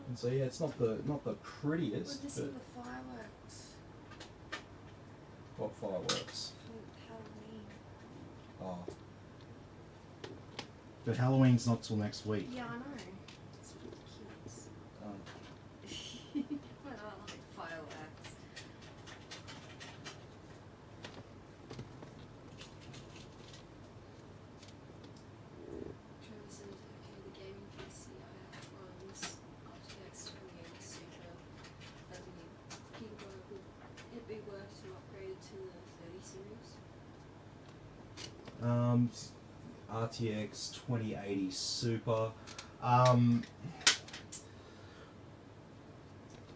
S1: And so yeah, it's not the prettiest,
S2: When to see
S1: but
S2: the fireworks
S1: what fireworks?
S2: for Halloween.
S1: Oh. But Halloween's not till next week.
S2: Yeah, I know. It's for the kids.
S1: Oh.
S2: But I like fireworks. Travis said, okay, the gaming PC I have runs RTX 2080 Super. That would would it be worth to upgrade it to the 30 series?
S1: RTX 2080 Super.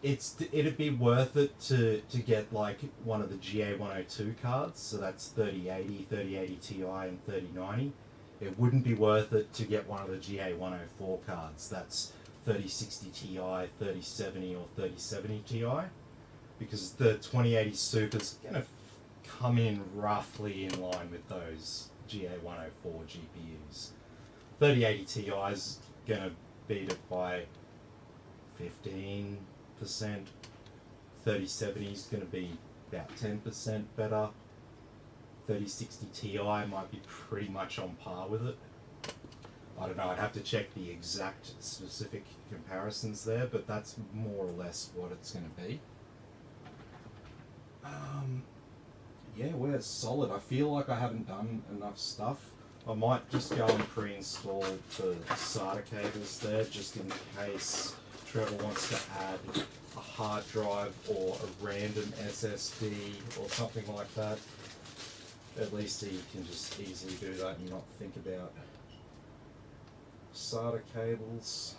S1: It'd be worth it to get like one of the GA102 cards, so that's 3080, 3080 Ti, and 3090. It wouldn't be worth it to get one of the GA104 cards, that's 3060 Ti, 3070, or 3070 Ti, because the 2080 Super's gonna come in roughly in line with those GA104 GPUs. 3080 Ti is gonna beat it by 15%. 3070 is going to be about 10% better. 3060 Ti might be pretty much on par with it. I don't know, I'd have to check the exact specific comparisons there, but that's more or less what it's going to be. Yeah, we're solid. I feel like I haven't done enough stuff. I might just go and pre-install the SATA cables there, just in case Trevor wants to add a hard drive or a random SSD or something like that. At least he can just easily do that and not think about SATA cables.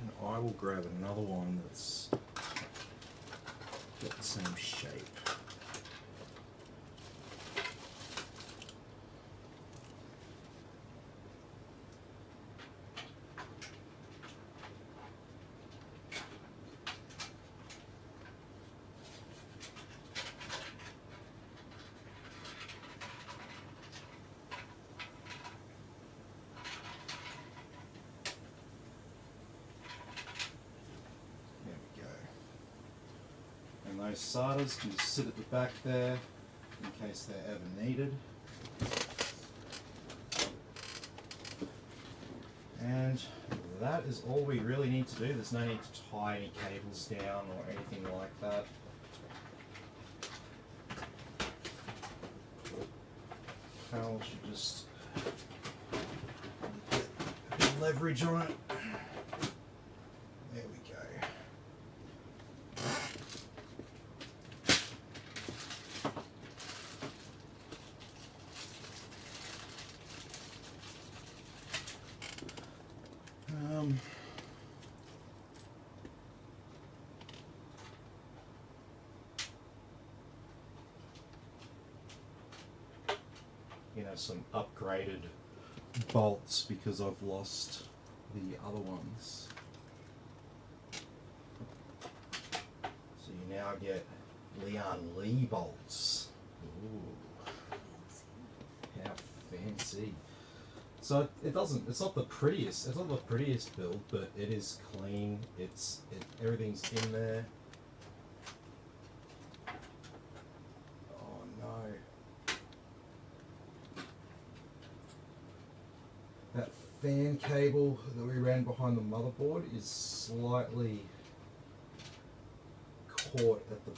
S1: And I will grab another one that's got the same shape. those SATAs can just sit at the back there in case they're ever needed. And that is all we really need to do. There's no need to tie any cables down or anything like that. Powell should just get a bit of leverage on it. There we go. You know, some upgraded bolts because I've lost the other ones. So you now get Leon Lee bolts. Ooh, how fancy. So it's not the prettiest build, but it is clean. Everything's in there. Oh no. That fan cable that we ran behind the motherboard is slightly caught at the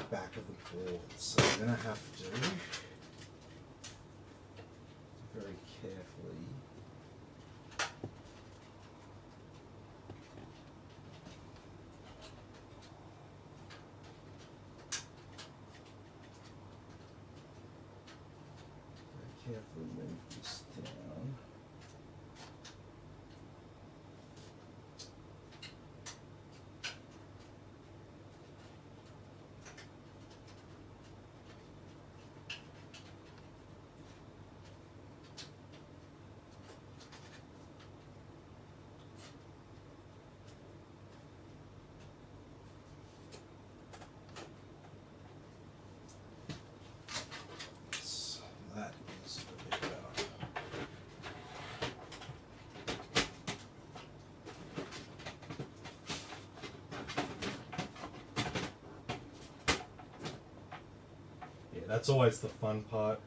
S1: back of the board, so I'm going to have to very carefully move this down. That is a bit better. Yeah, that's always the fun part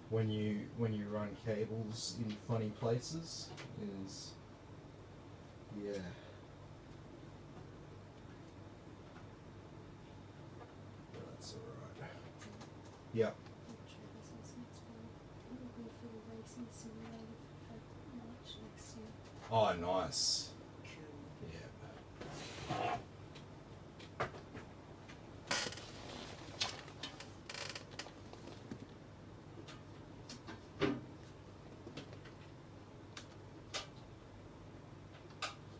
S1: when you run cables in funny places is, yeah. That's alright. Yep. Oh, nice. Yeah.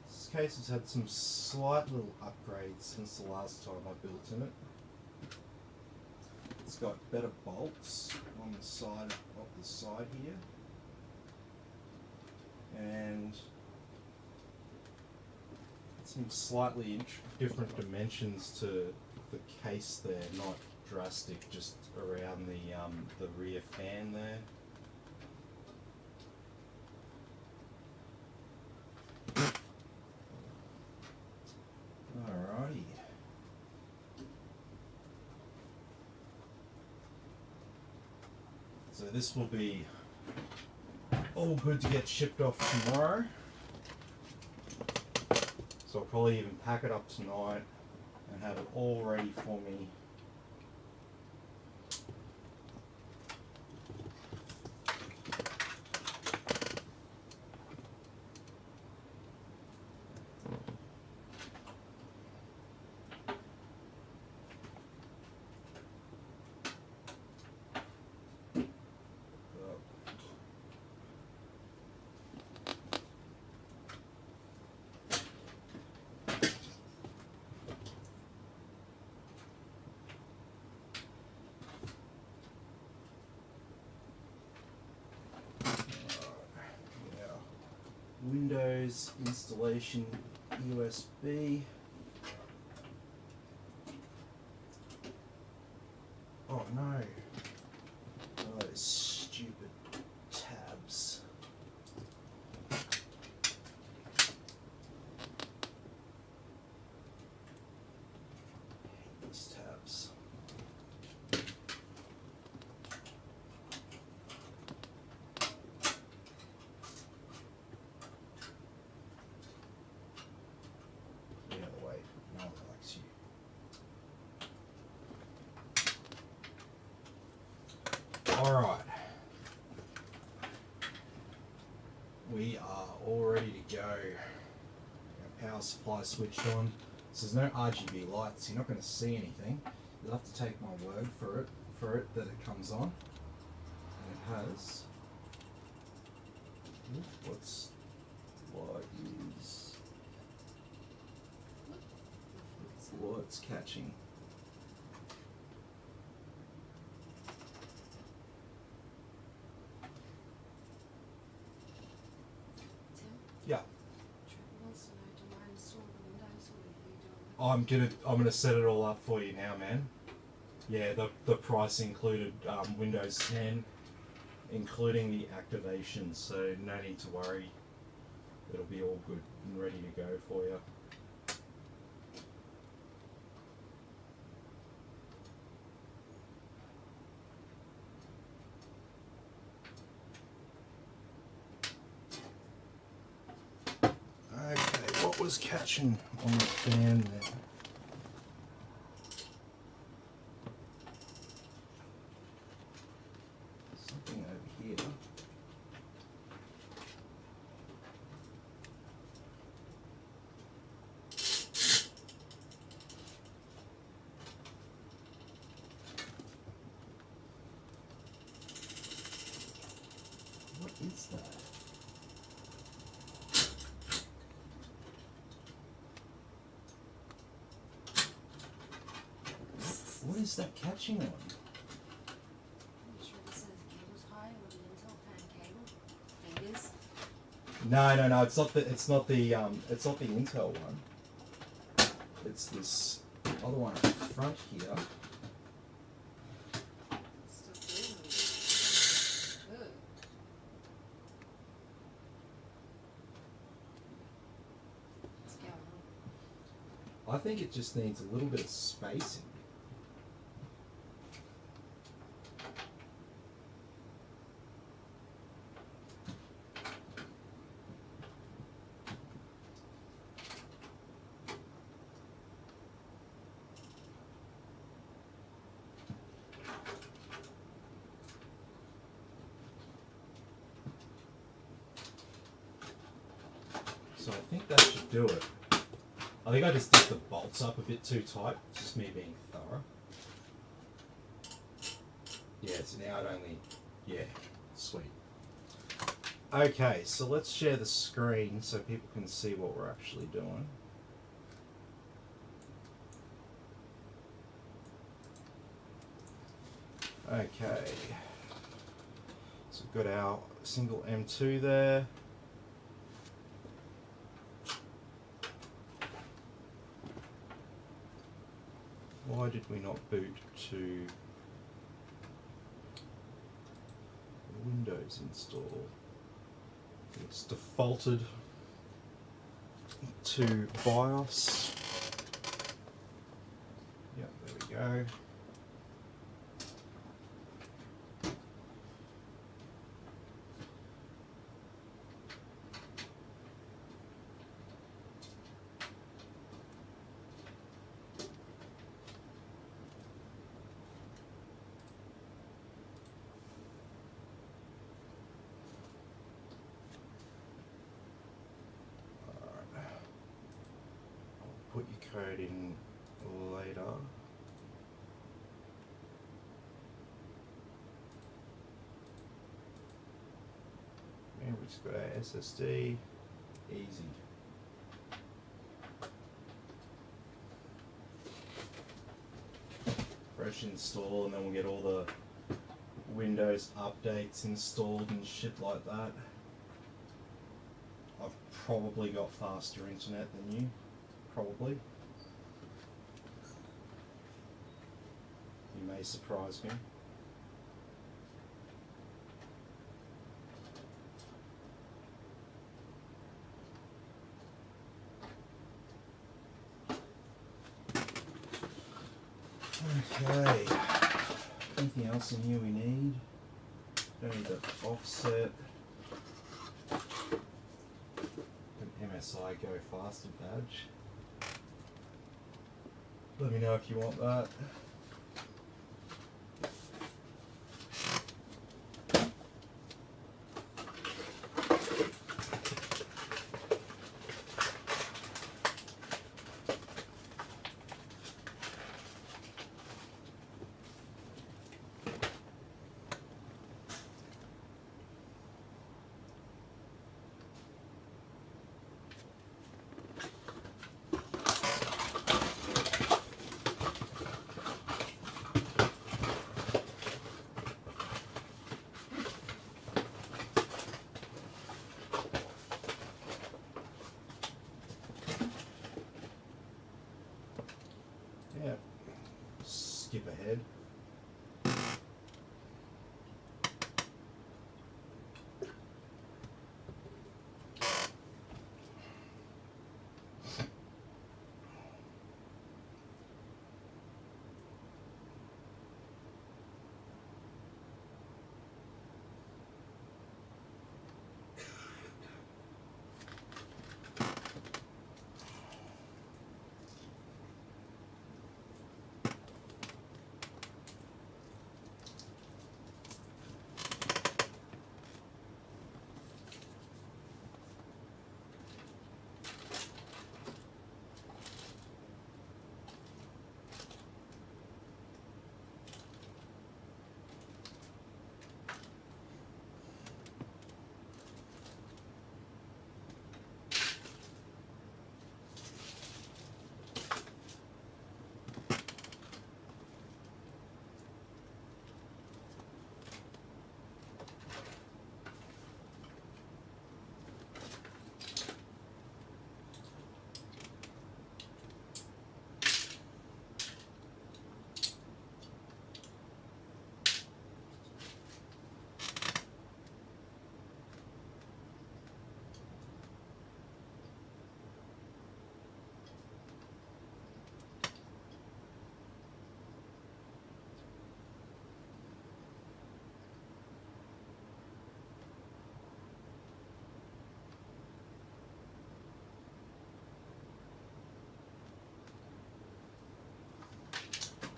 S1: This case has had some slight little upgrades since the last time I built in it. It's got better bolts on the side here, and some slightly different dimensions to the case there, not drastic, just around the rear fan there. Alrighty. So this will be all good to get shipped off tomorrow. So I'll probably even pack it up tonight and have it all ready for me. Windows installation USB. Oh no. Oh, those stupid tabs. I hate these tabs. Alright. We are all ready to go. Our power supply switched on. So there's no RGB lights, you're not going to see anything. You'll have to take my word for it that it comes on. And it has. What's light is what's catching.
S2: Tim,
S1: Yeah.
S2: Trevor wants to know, do I install the windows or are you doing it?
S1: I'm gonna set it all up for you now, man. Yeah, the price included Windows 10, including the activation, so no need to worry. It'll be all good and ready to go for you. Okay, what was catching on the fan there? Something over here. What is that? What is that catching on?
S2: Are you sure this says the cable's high or the Intel fan cable? Fingers?
S1: No. It's not the Intel one. It's this other one up front here.
S2: Stop doing it. Ugh. What's going on?
S1: I think it just needs a little bit of spacing. So I think that should do it. I think I just did the bolts up a bit too tight. It's just me being thorough. Yeah, so now it only... Yeah, sweet. Okay, so let's share the screen so people can see what we're actually doing. Okay. So we've got our single M2 there. Why did we not boot to Windows install? It's defaulted to BIOS. Yep, there we go. Put your code in later. And we've just got our SSD. Easy. Fresh install, and then we'll get all the Windows updates installed and shit like that. I've probably got faster internet than you. Probably. You may surprise me. Okay. Anything else in here we need? Don't need the offset. An MSI Go Faster badge. Let me know if you want that.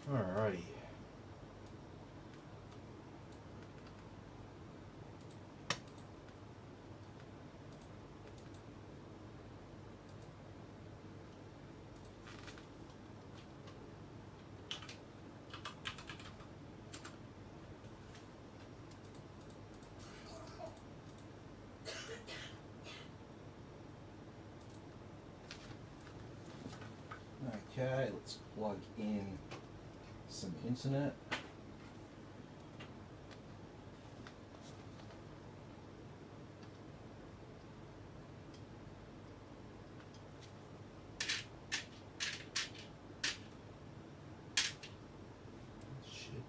S1: Alrighty. Okay, let's plug in some internet. Shit.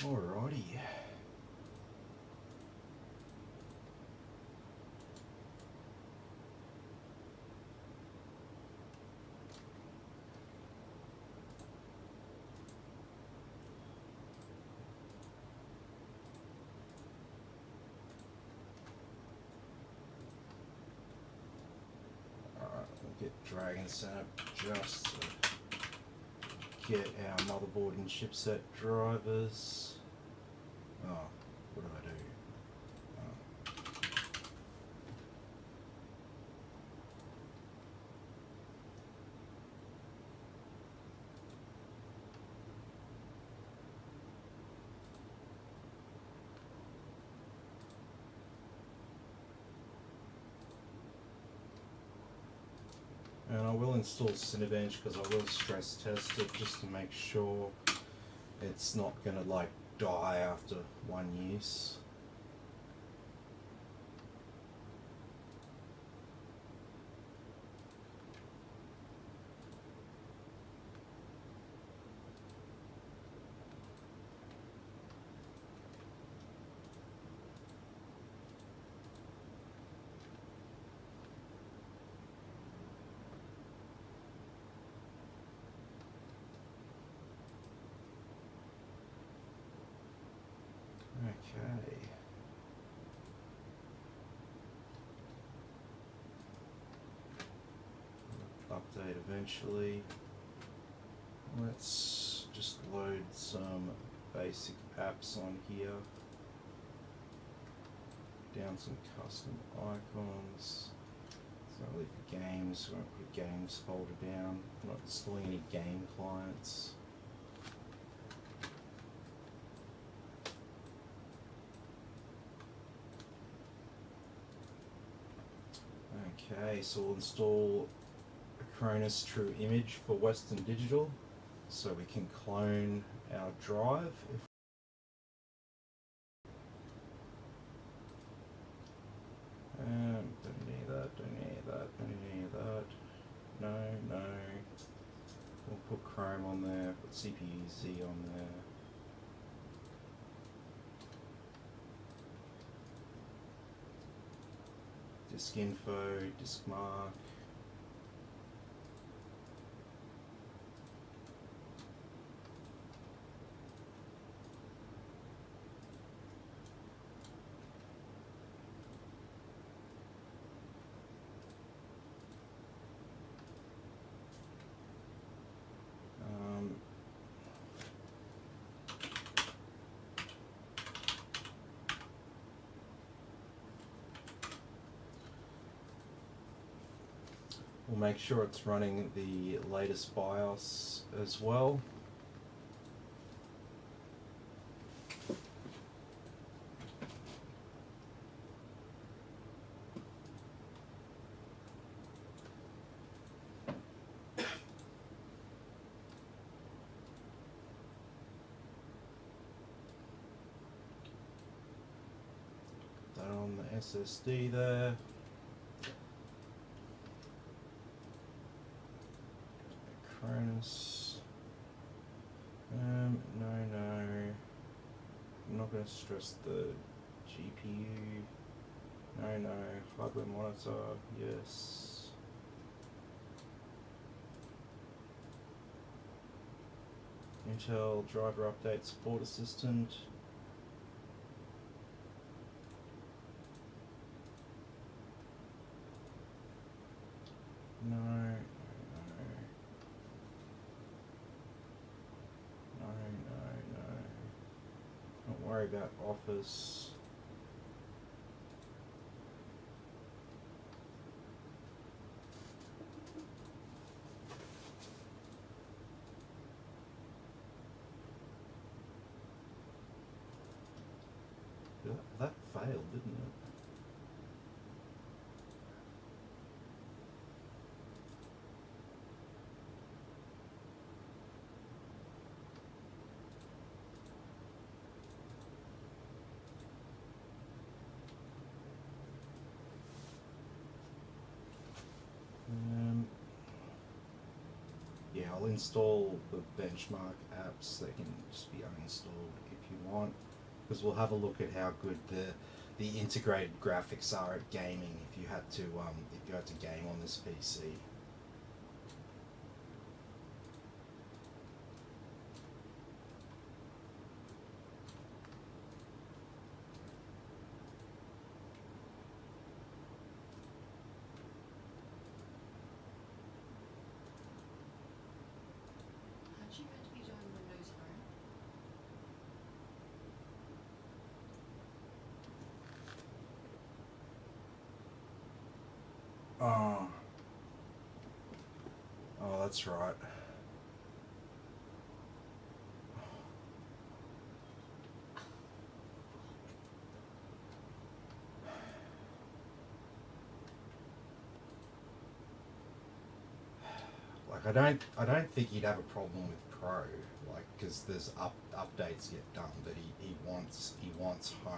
S1: Alrighty. Alright, we'll get Dragon set up just to get our motherboard and chipset drivers. Oh, what do I do? And I will install Cinebench because I will stress test it just to make sure it's not going to like die after one use. Okay. Update eventually. Let's just load some basic apps on here. Down some custom icons. It's not really for games, we won't put a games folder down. I'm not installing any game clients. Okay, so we'll install Acronis True Image for Western Digital so we can clone our drive. Don't need that, don't need that, don't need that. No, no. We'll put Chrome on there, put CPU-Z on there. Disk info, disk mark. We'll make sure it's running the latest BIOS as well. SSD there. Cronus. No. I'm not going to stress the GPU. No. Hardware monitor. Yes. Intel driver update support assistant. No. Don't worry about Office. That failed, didn't it? Yeah, I'll install the benchmark apps. They can just be uninstalled if you want, because we'll have a look at how good the integrated graphics are at gaming if you had to game on this PC.
S2: Aren't you meant to be doing Windows Home?
S1: Oh, that's right. Like, I don't think he'd have a problem with Pro, like, because there's updates get done, but he wants home,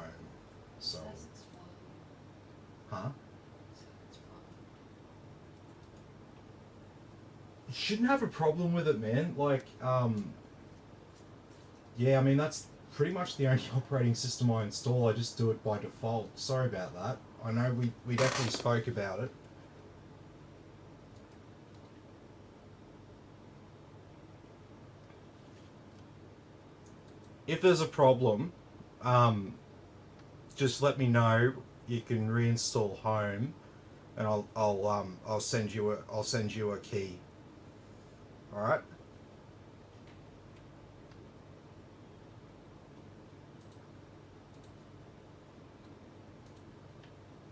S1: so.
S2: Says it's fine.
S1: Huh?
S2: Says it's fine.
S1: You shouldn't have a problem with it, man. Like, yeah, I mean, that's pretty much the only operating system I install. I just do it by default. Sorry about that. I know we definitely spoke about it. If there's a problem, just let me know. You can reinstall Home, and I'll send you a key. All right.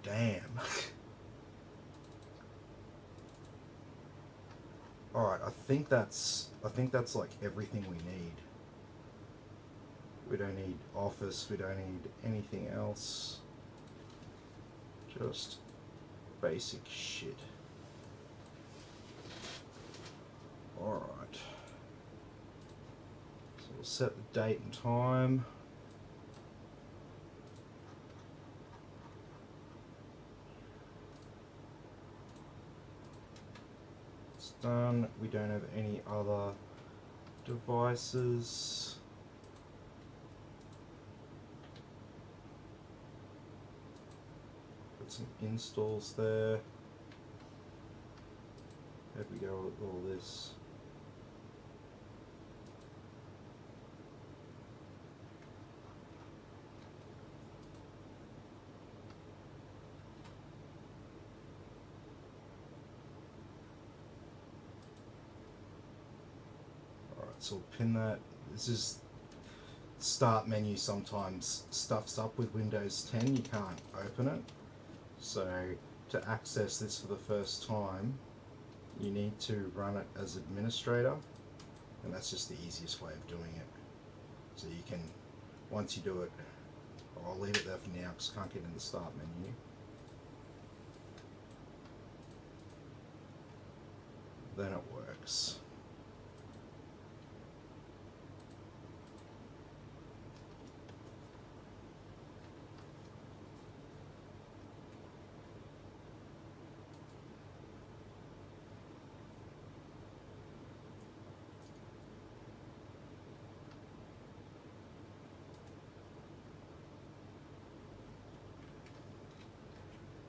S1: Damn. All right. I think that's like everything we need. We don't need Office. We don't need anything else. Just basic shit. Alright. So we'll set the date and time. It's done. We don't have any other devices. Some installs there. There we go with all this. Alright, so we'll pin that. This is start menu. Sometimes stuffs up with Windows 10, you can't open it. So to access this for the first time, you need to run it as administrator, and that's just the easiest way of doing it. So you can, once you do it, I'll leave it there for now because I can't get in the start menu. Then it works.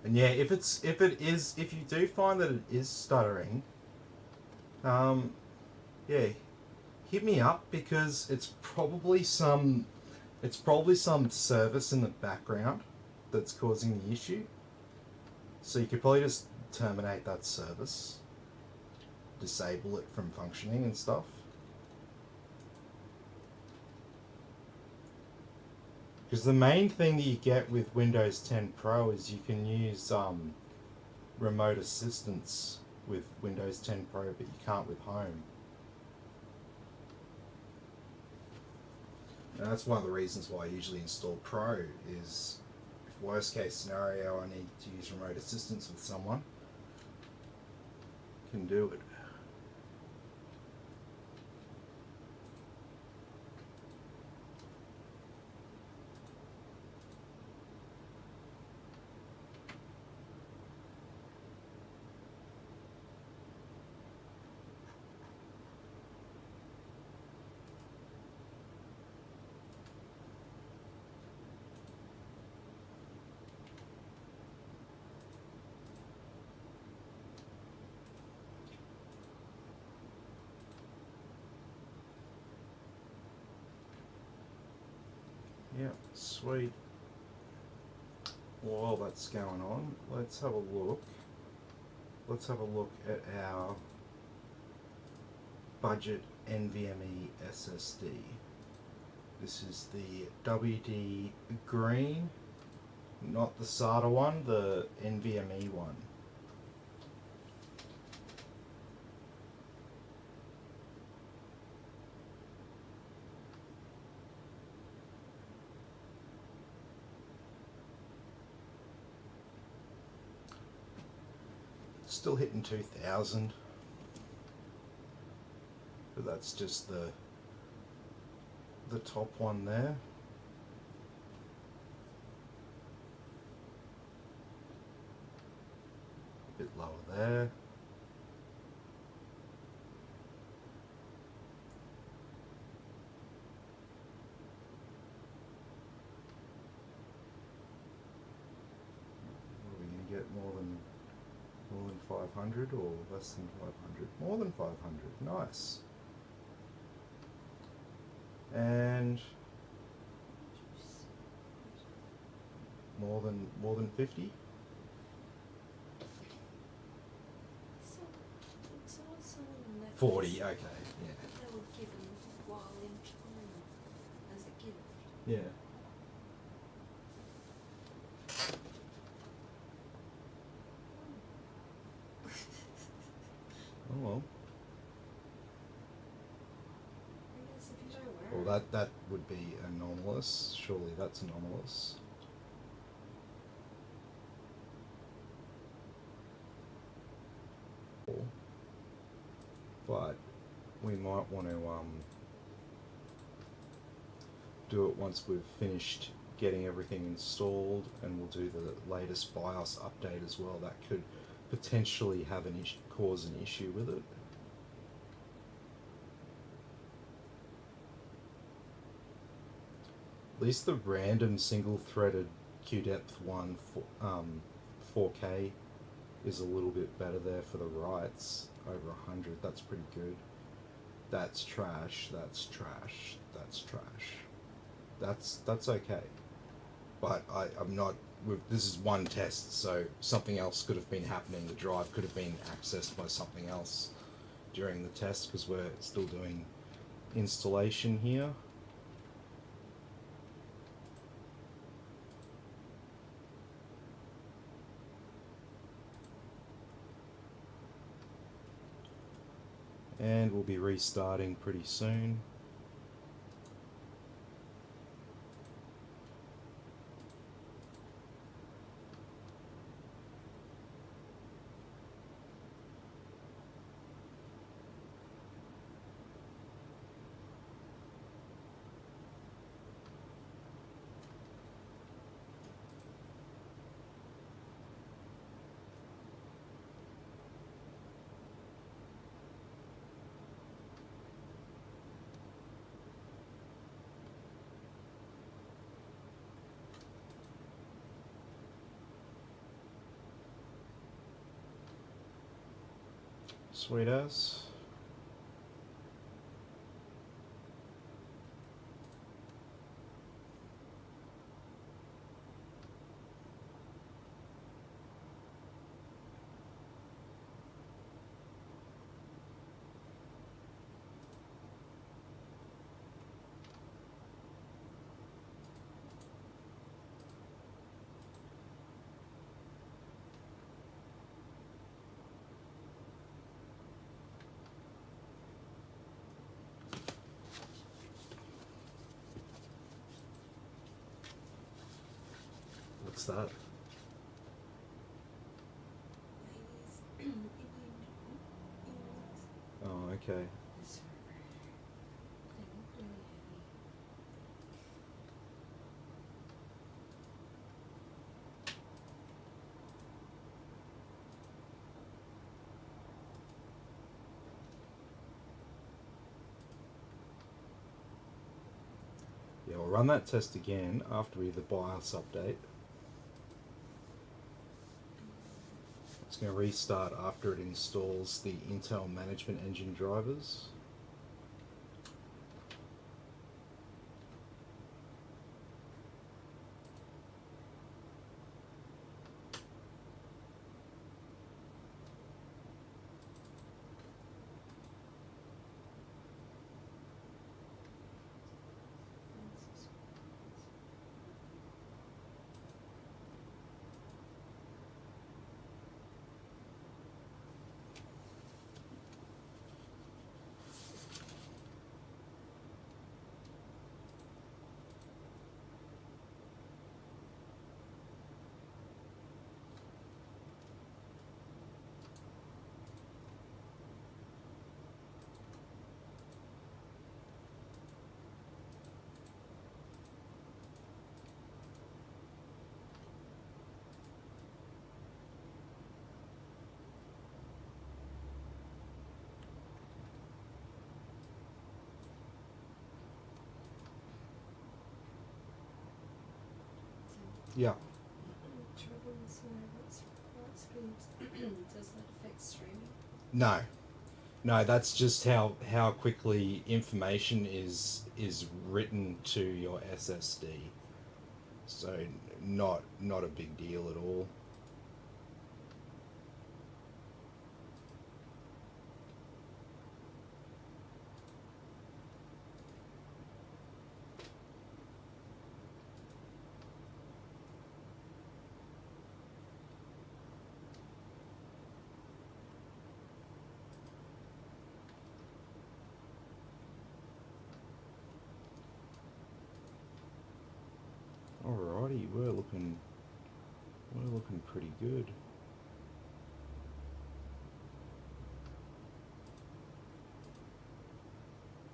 S1: And yeah, if you do find that it is stuttering, yeah, hit me up, because it's probably some service in the background that's causing the issue. So you could probably just terminate that service, disable it from functioning and stuff. Because the main thing that you get with Windows 10 Pro is you can use remote assistance with Windows 10 Pro, but you can't with Home. And that's one of the reasons why I usually install Pro, is if worst case scenario I need to use remote assistance with someone, can do it. Yeah, sweet. While that's going on, let's have a look. Let's have a look at our budget NVMe SSD. This is the WD Green, not the SATA one, the NVMe one. Still hitting 2000, but that's just the top one there. A bit lower there. Are we going to get more than 500 or less than 500? More than 500. Nice. And more than 50.
S2: So it's also in that
S1: 40.
S2: case
S1: Okay. Yeah.
S2: they were given while in China as a gift.
S1: Yeah. Oh well.
S2: I guess if you don't wear
S1: Well,
S2: it.
S1: that would be anomalous. Surely that's anomalous. But we might want to do it once we've finished getting everything installed, and we'll do the latest BIOS update as well. That could potentially have cause an issue with it. At least the random single-threaded QDepth one 4K is a little bit better there for the writes. Over 100, that's pretty good. That's trash. That's trash. That's trash. That's okay. But I'm not. This is one test, so something else could have been happening. The drive could have been accessed by something else during the test, because we're still doing installation here. And we'll be restarting pretty soon. Sweet as. What's that? Oh, okay.
S2: This are they look really heavy.
S1: Yeah, we'll run that test again after we do the BIOS update. It's going to restart after it installs the Intel Management Engine drivers. Yeah.
S2: Trouble with light speeds. Does that affect streaming?
S1: No. No, that's just how quickly information is written to your SSD. So not a big deal at all. Alrighty, we're looking pretty good.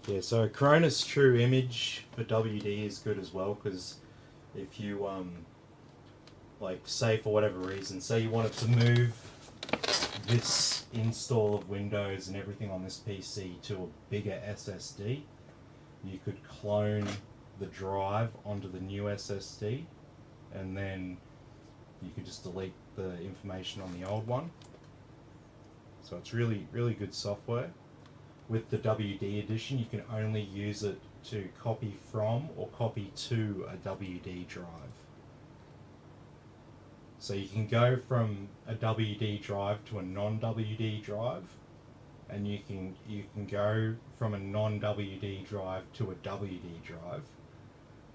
S1: Yeah, so Cronus True Image for WD is good as well, because if you like, say for whatever reason, say you wanted to move this install of Windows and everything on this PC to a bigger SSD, you could clone the drive onto the new SSD, and then you could just delete the information on the old one. So it's really good software. With the WD edition, you can only use it to copy from or copy to a WD drive. So you can go from a WD drive to a non-WD drive, and you can go from a non-WD drive to a WD drive,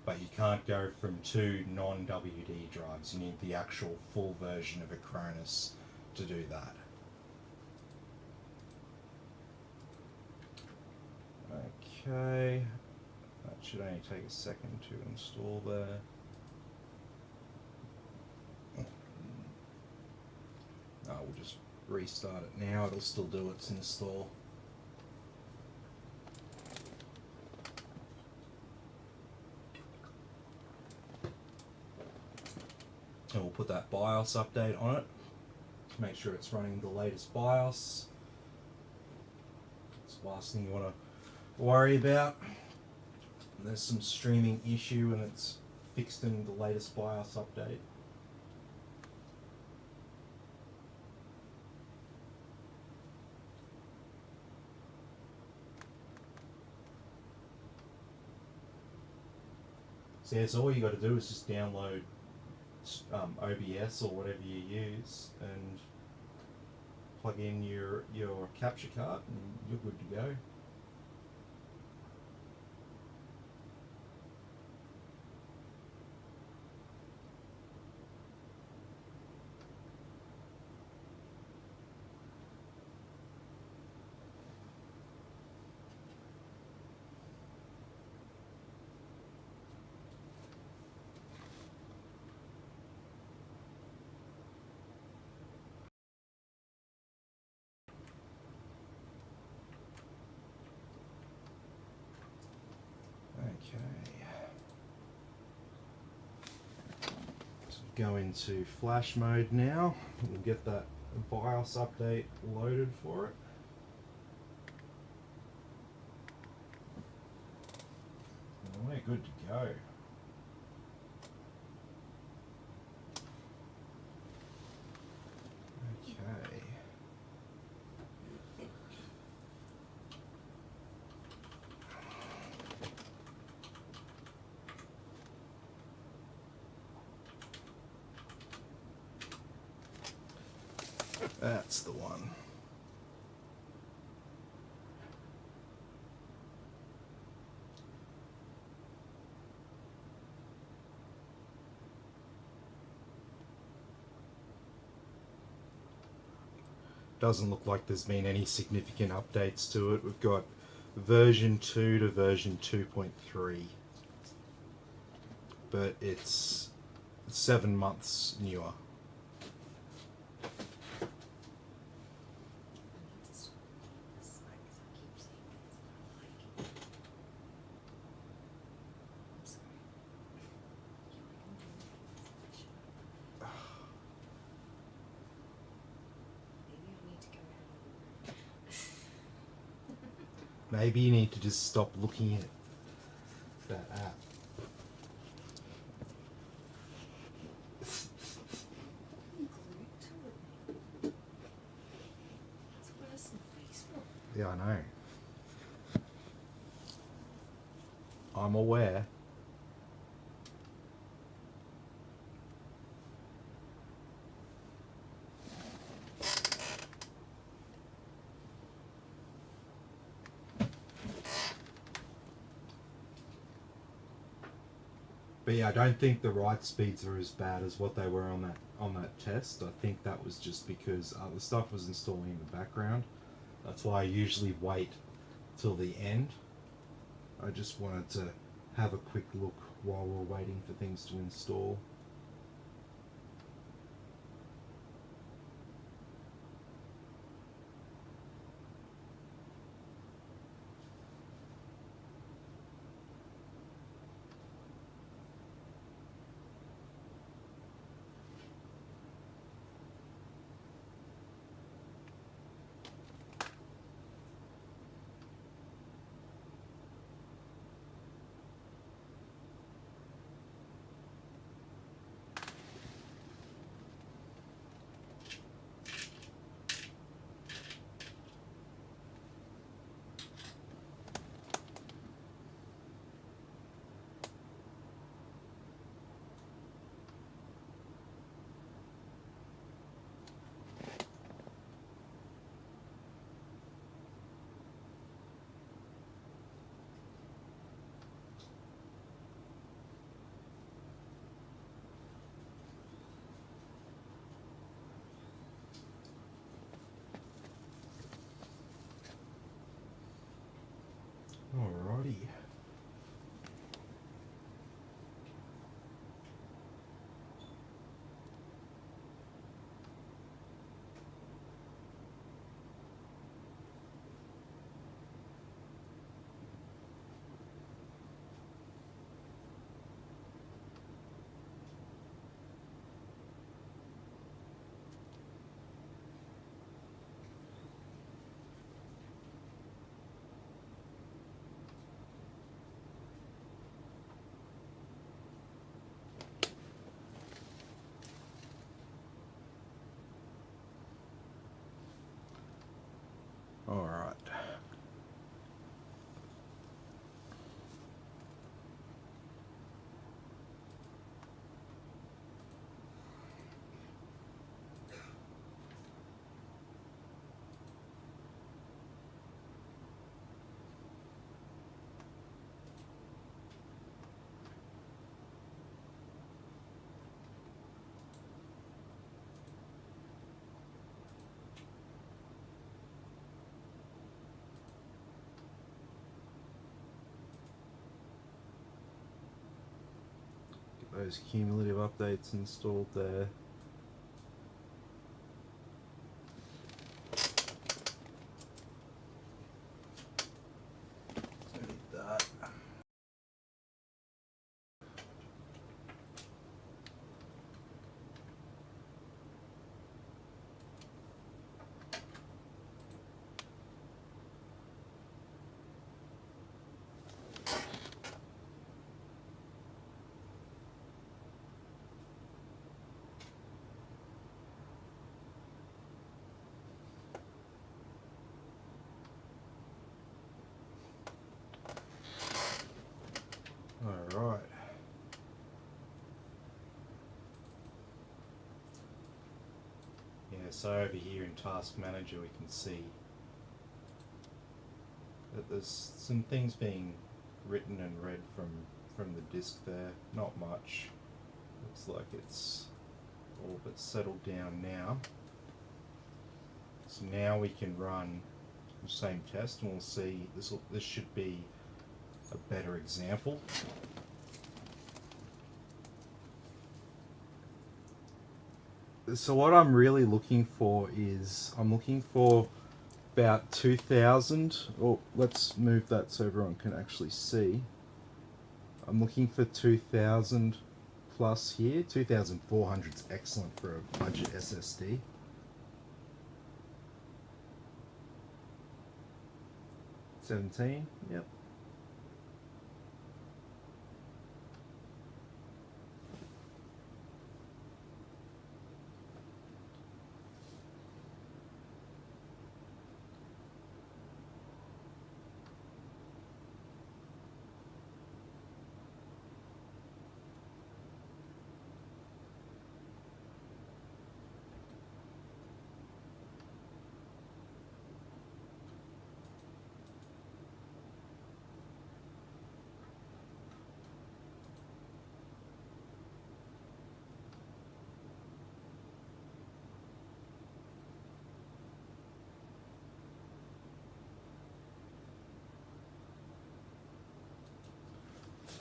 S1: but you can't go from two non-WD drives. You need the actual full version of Acronis to do that. Okay, that should only take a second to install there. We'll just restart it now, it'll still do its install. And we'll put that BIOS update on it. Make sure it's running the latest BIOS. It's the last thing you want to worry about. There's some streaming issue and it's fixed in the latest BIOS update. So yeah, so all you got to do is just download OBS or whatever you use and plug in your capture card and you're good to go. Okay. So go into flash mode now. We'll get that BIOS update loaded for it. And we're good to go. Okay. That's the one. Doesn't look like there's been any significant updates to it. We've got version 2 to version 2.3, but it's 7 months newer. Maybe you need to just stop looking at that app. Yeah, I know. I'm aware. But yeah, I don't think the write speeds are as bad as what they were on that test. I think that was just because the stuff was installing in the background. That's why I usually wait till the end. I just wanted to have a quick look while we're waiting for things to install. Alrighty. Alright. those cumulative updates installed there. Don't need that. Alright. Yeah, so over here in Task Manager we can see that there's some things being written and read from the disk there. Not much. Looks like it's all but settled down now. So now we can run the same test and we'll see this should be a better example. So what I'm really looking for is I'm looking for about 2000, or let's move that so everyone can actually see. I'm looking for 2000 plus here. 2400 is excellent for a budget SSD. $17, yep.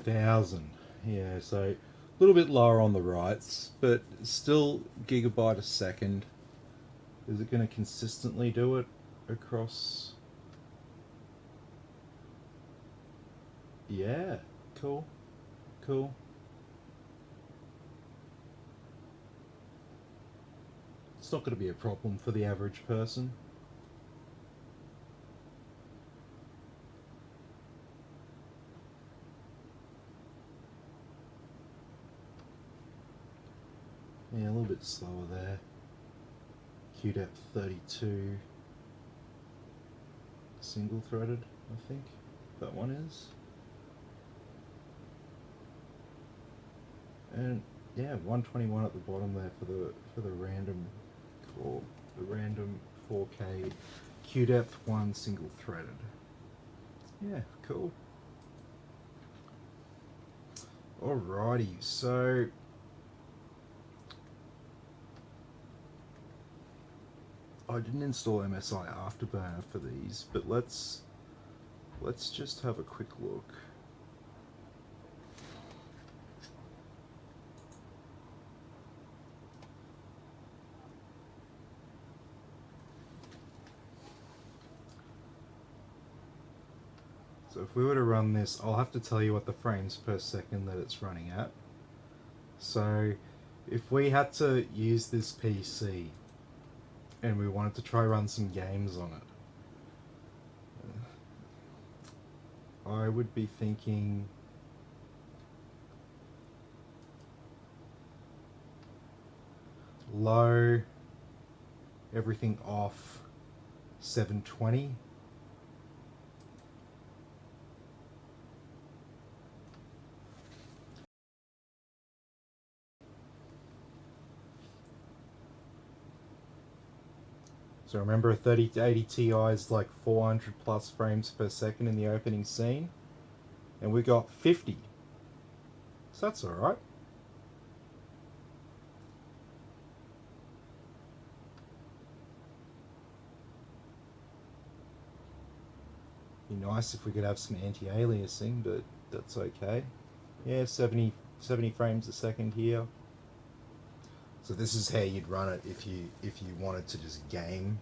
S1: Thousand, yeah, so a little bit lower on the writes, but still gigabyte a second. Is it going to consistently do it across? Yeah, cool, cool. It's not going to be a problem for the average person. Yeah, a little bit slower there. Q depth 32. Single threaded, I think that one is. And yeah, 121 at the bottom there for the random core, the random 4K Q depth 1 single threaded. Yeah, cool. Alrighty, so I didn't install MSI Afterburner for these, but let's just have a quick look. So if we were to run this, I'll have to tell you what the frames per second that it's running at. So if we had to use this PC and we wanted to try run some games on it, I would be thinking low, everything off 720. So remember, a 3080 Ti is like 400 plus frames per second in the opening scene, and we got 50. So that's alright. Be nice if we could have some anti-aliasing, but that's okay. Yeah, 70 70 frames a second here. So this is how you'd run it if you wanted to just game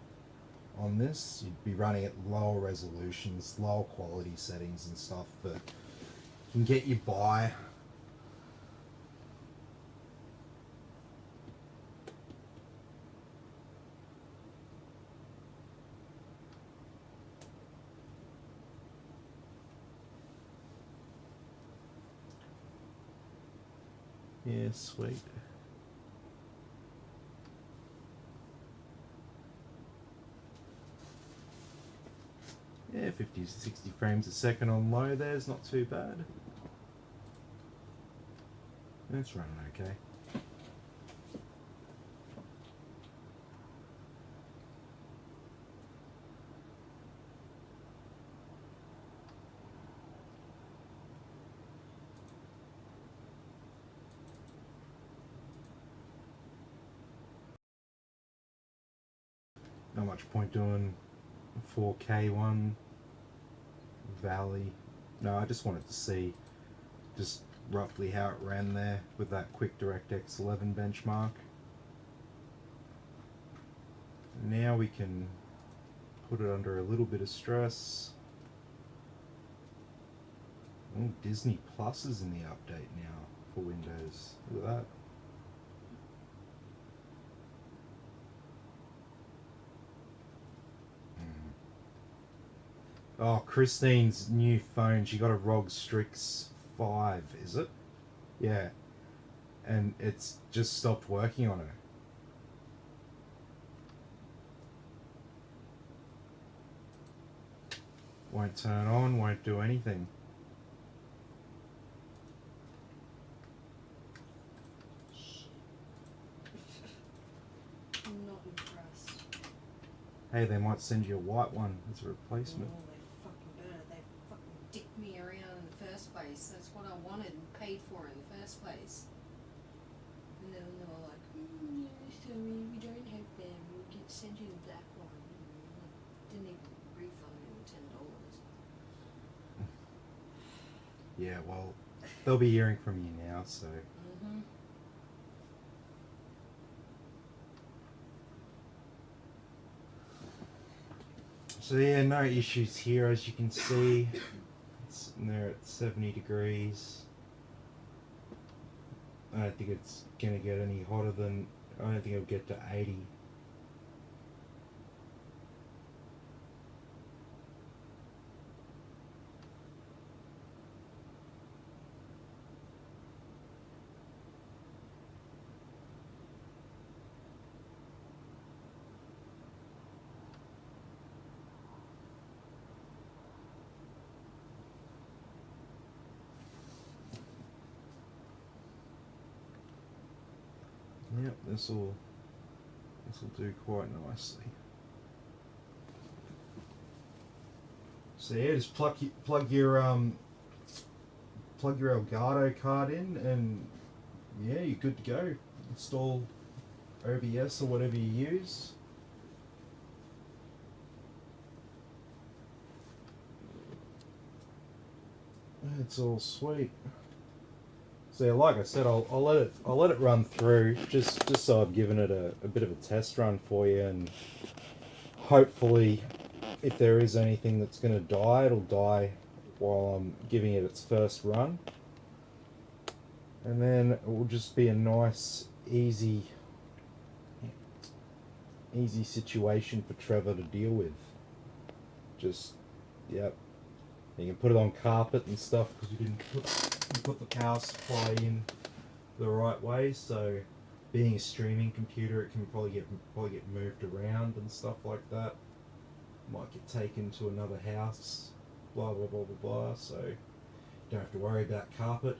S1: on this. You'd be running at lower resolutions, lower quality settings and stuff, but can get you by. Yeah, sweet. Yeah, 50 to 60 frames a second on low there's not too bad. It's running okay. Not much point doing 4K one. Valley. No, I just wanted to see just roughly how it ran there with that quick DirectX 11 benchmark. Now we can put it under a little bit of stress. Oh, Disney Plus is in the update now for Windows. Look at that. Oh, Christine's new phone, she got a ROG Strix 5, is it? Yeah. And it's just stopped working on her. Won't turn on, won't do anything.
S2: I'm not impressed.
S1: Hey, they might send you a white one as a replacement.
S2: Oh, they fucking better. They fucking dicked me around in the first place. That's what I wanted and paid for in the first place. And then they were like, yeah, sorry, we don't have them. We'll send you the black one. And I didn't even refund me the $10.
S1: Yeah, well, they'll be hearing from you now, so.
S2: Mm-hmm.
S1: So yeah, no issues here, as you can see. It's there at 70 degrees. I don't think it's gonna get any hotter than, I don't think it'll get to 80. Yep, this will do quite nicely. So yeah, just plug your Elgato card in, and yeah, you're good to go. Install OBS or whatever you use. It's all sweet. So yeah, like I said, I'll let it run through just so I've given it a bit of a test run for you, and hopefully, if there is anything that's going to die, it'll die while I'm giving it its first run, and then it will just be a nice, easy situation for Trevor to deal with. Just, yep. You can put it on carpet and stuff because you didn't put the power supply in the right way. So, being a streaming computer, it can probably get moved around and stuff like that. Might get taken to another house. Blah blah blah blah blah. So, you don't have to worry about carpet.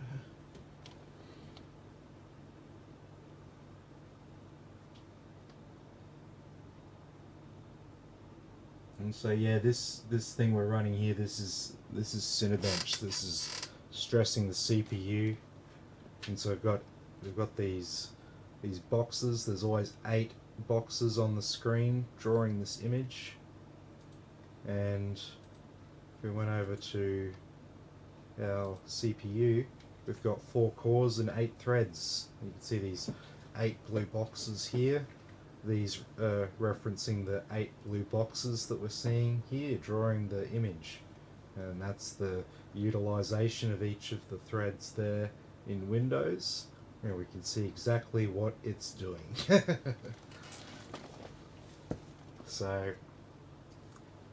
S1: And so yeah, this thing we're running here, this is Cinebench. This is stressing the CPU, and so we've got these boxes. There's always 8 boxes on the screen drawing this image, and if we went over to our CPU, We've got 4 cores and 8 threads. You can see these 8 blue boxes here. These referencing the 8 blue boxes that we're seeing here, drawing the image. And that's the utilization of each of the threads there in Windows. And we can see exactly what it's doing. So,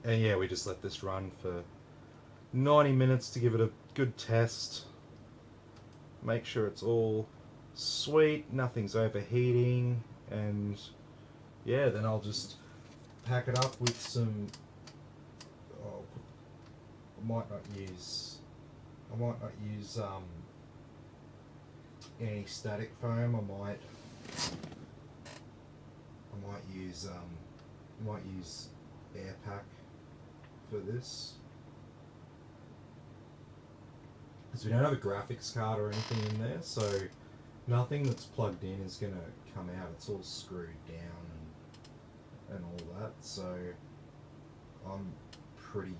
S1: and yeah, we just let this run for 90 minutes to give it a good test. Make sure it's all sweet, nothing's overheating, and yeah, then I'll just pack it up with some. Oh, I might not use any static foam. I might use air pack for this. Because we don't have a graphics card or anything in there, so nothing that's plugged in is going to come out. It's all screwed down and all that, so I'm pretty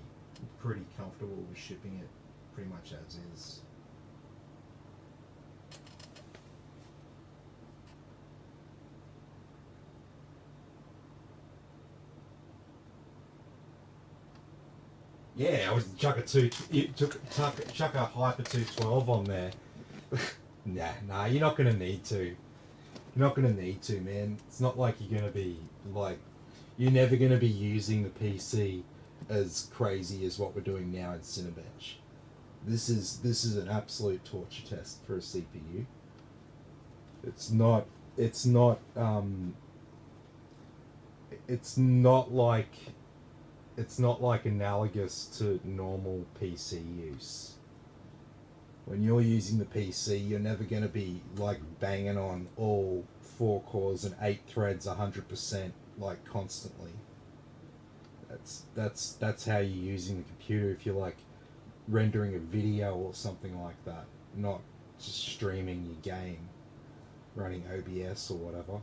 S1: comfortable with shipping it pretty much as is. Yeah, I was chuck a Hyper 212 on there. Nah, you're not gonna need to. You're not gonna need to, man. It's not like you're gonna be like, you're never gonna be using the PC as crazy as what we're doing now in Cinebench. This is an absolute torture test for a CPU. It's not like analogous to normal PC use. When you're using the PC, you're never going to be like banging on all 4 cores and 8 threads 100% like constantly. That's how you're using the computer if you're like rendering a video or something like that, not just streaming your game, running OBS or whatever.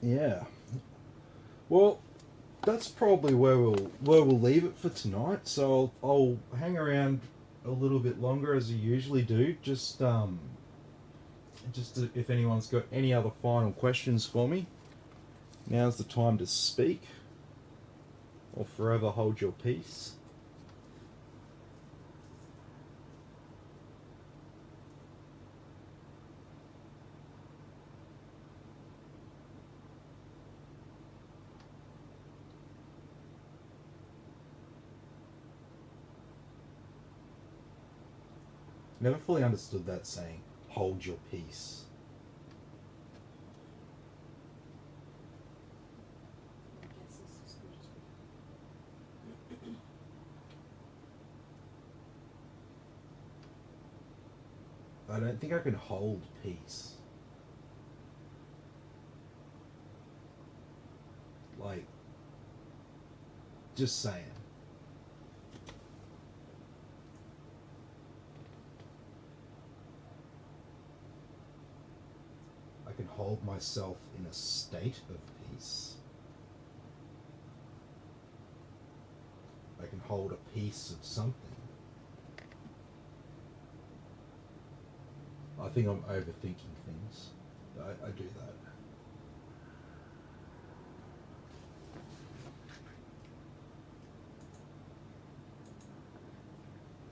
S1: Yeah. Well, that's probably where we'll leave it for tonight. So I'll hang around a little bit longer as I usually do. Just if anyone's got any other final questions for me, now's the time to speak, or forever hold your peace. Never fully understood that saying, hold your peace.
S2: I guess it's as good as we
S1: I don't think I can hold peace. Like, just saying. I can hold myself in a state of peace. I can hold a piece of something. I think I'm overthinking things. I do that.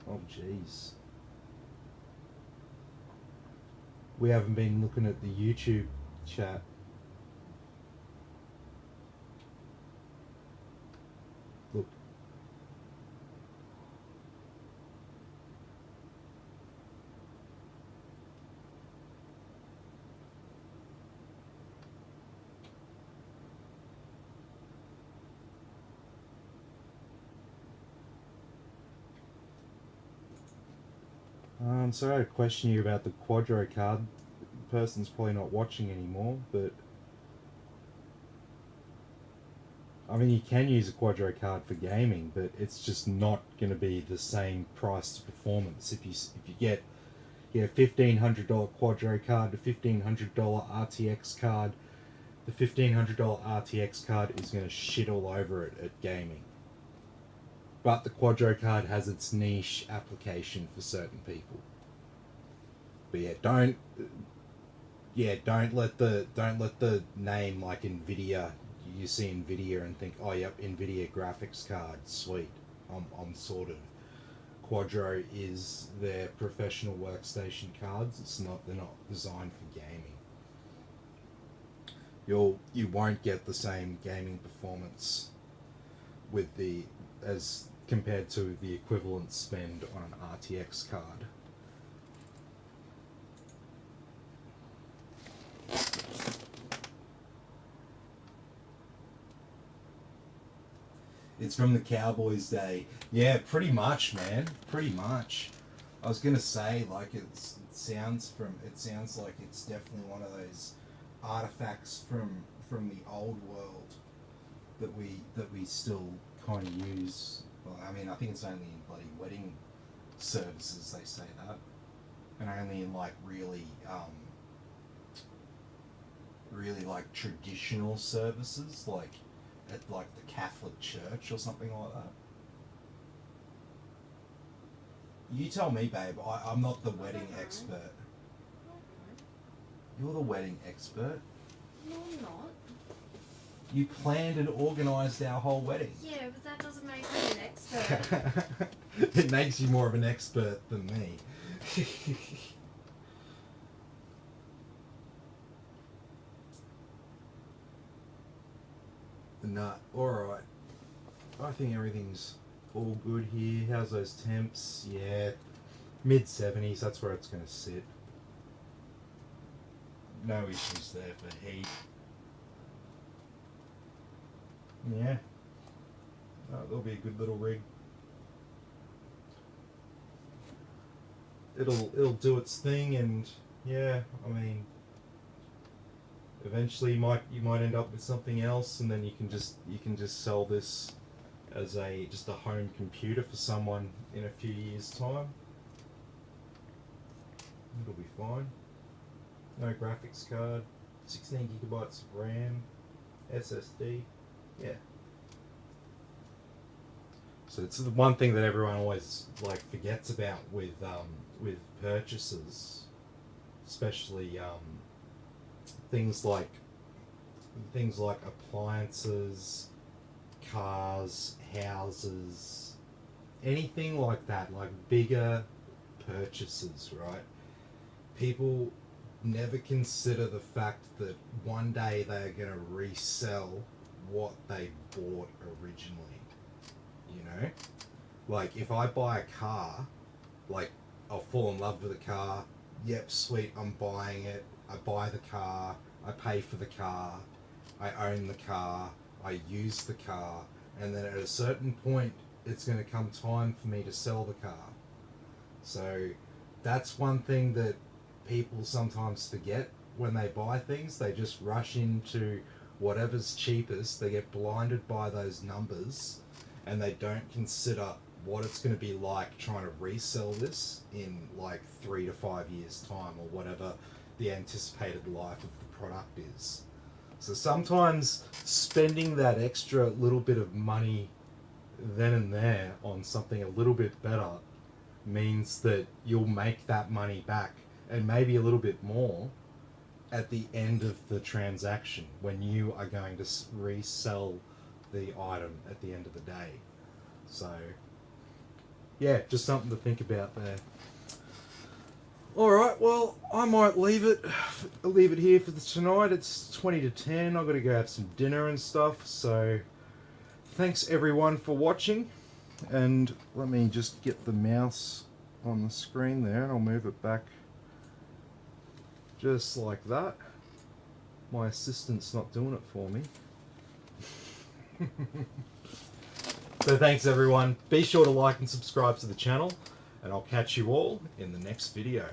S1: Oh, jeez. We haven't been looking at the YouTube chat. Look. So I had a question here about the Quadro card. The person's probably not watching anymore, but I mean, you can use a Quadro card for gaming, but it's just not going to be the same price to performance. If you get $1,500 Quadro card, the $1,500 RTX card, the $1,500 RTX card is going to shit all over it at gaming. But the Quadro card has its niche application for certain people. But don't let the name like Nvidia. You see Nvidia and think, oh yep, Nvidia graphics card, sweet. I'm sorted. Quadro is their professional workstation cards. They're not designed for gaming. You won't get the same gaming performance as compared to the equivalent spend on an RTX card. It's from the Cowboys day. Yeah, pretty much, man. Pretty much. I was gonna say, like, it sounds like it's definitely one of those artifacts from the old world that we still kind of use. Well, I mean, I think it's only in bloody wedding services they say that, and only in like really like traditional services, like at like the Catholic Church or something like that. You tell me, babe. I'm not the wedding expert. You're the wedding expert.
S2: No, I'm not.
S1: You planned and organised our whole wedding.
S2: Yeah, but that doesn't make me an expert.
S1: It makes you more of an expert than me. Nah, alright. I think everything's all good here. How's those temps? Yeah, mid-70s, that's where it's going to sit. No issues there for heat. Yeah. Oh, that'll be a good little rig. It'll do its thing, and yeah, I mean, eventually you might end up with something else, and then you can just sell this as just a home computer for someone in a few years' time. It'll be fine. No graphics card, 16 gigabytes of RAM, SSD. Yeah. So it's the one thing that everyone always like forgets about with purchases, especially things like appliances, cars, houses, anything like that, like bigger purchases, right? People never consider the fact that one day they're going to resell what they bought originally, you know? Like, if I buy a car, like, I'll fall in love with a car, yep, sweet, I'm buying it, I buy the car, I pay for the car, I own the car, I use the car, and then at a certain point, it's going to come time for me to sell the car. So, that's one thing that people sometimes forget when they buy things. They just rush into whatever's cheapest, they get blinded by those numbers, and they don't consider what it's going to be like trying to resell this in like 3 to 5 years time, or whatever the anticipated life of the product is. So sometimes spending that extra little bit of money then and there on something a little bit better means that you'll make that money back, and maybe a little bit more, at the end of the transaction, when you are going to resell the item at the end of the day. So, yeah, just something to think about there. Alright, well, I might leave it here for tonight. It's 20 to 10. I've got to go have some dinner and stuff. So, thanks everyone for watching. And let me just get the mouse on the screen there, and I'll move it back just like that. My assistant's not doing it for me. So thanks everyone. Be sure to like and subscribe to the channel, and I'll catch you all in the next video.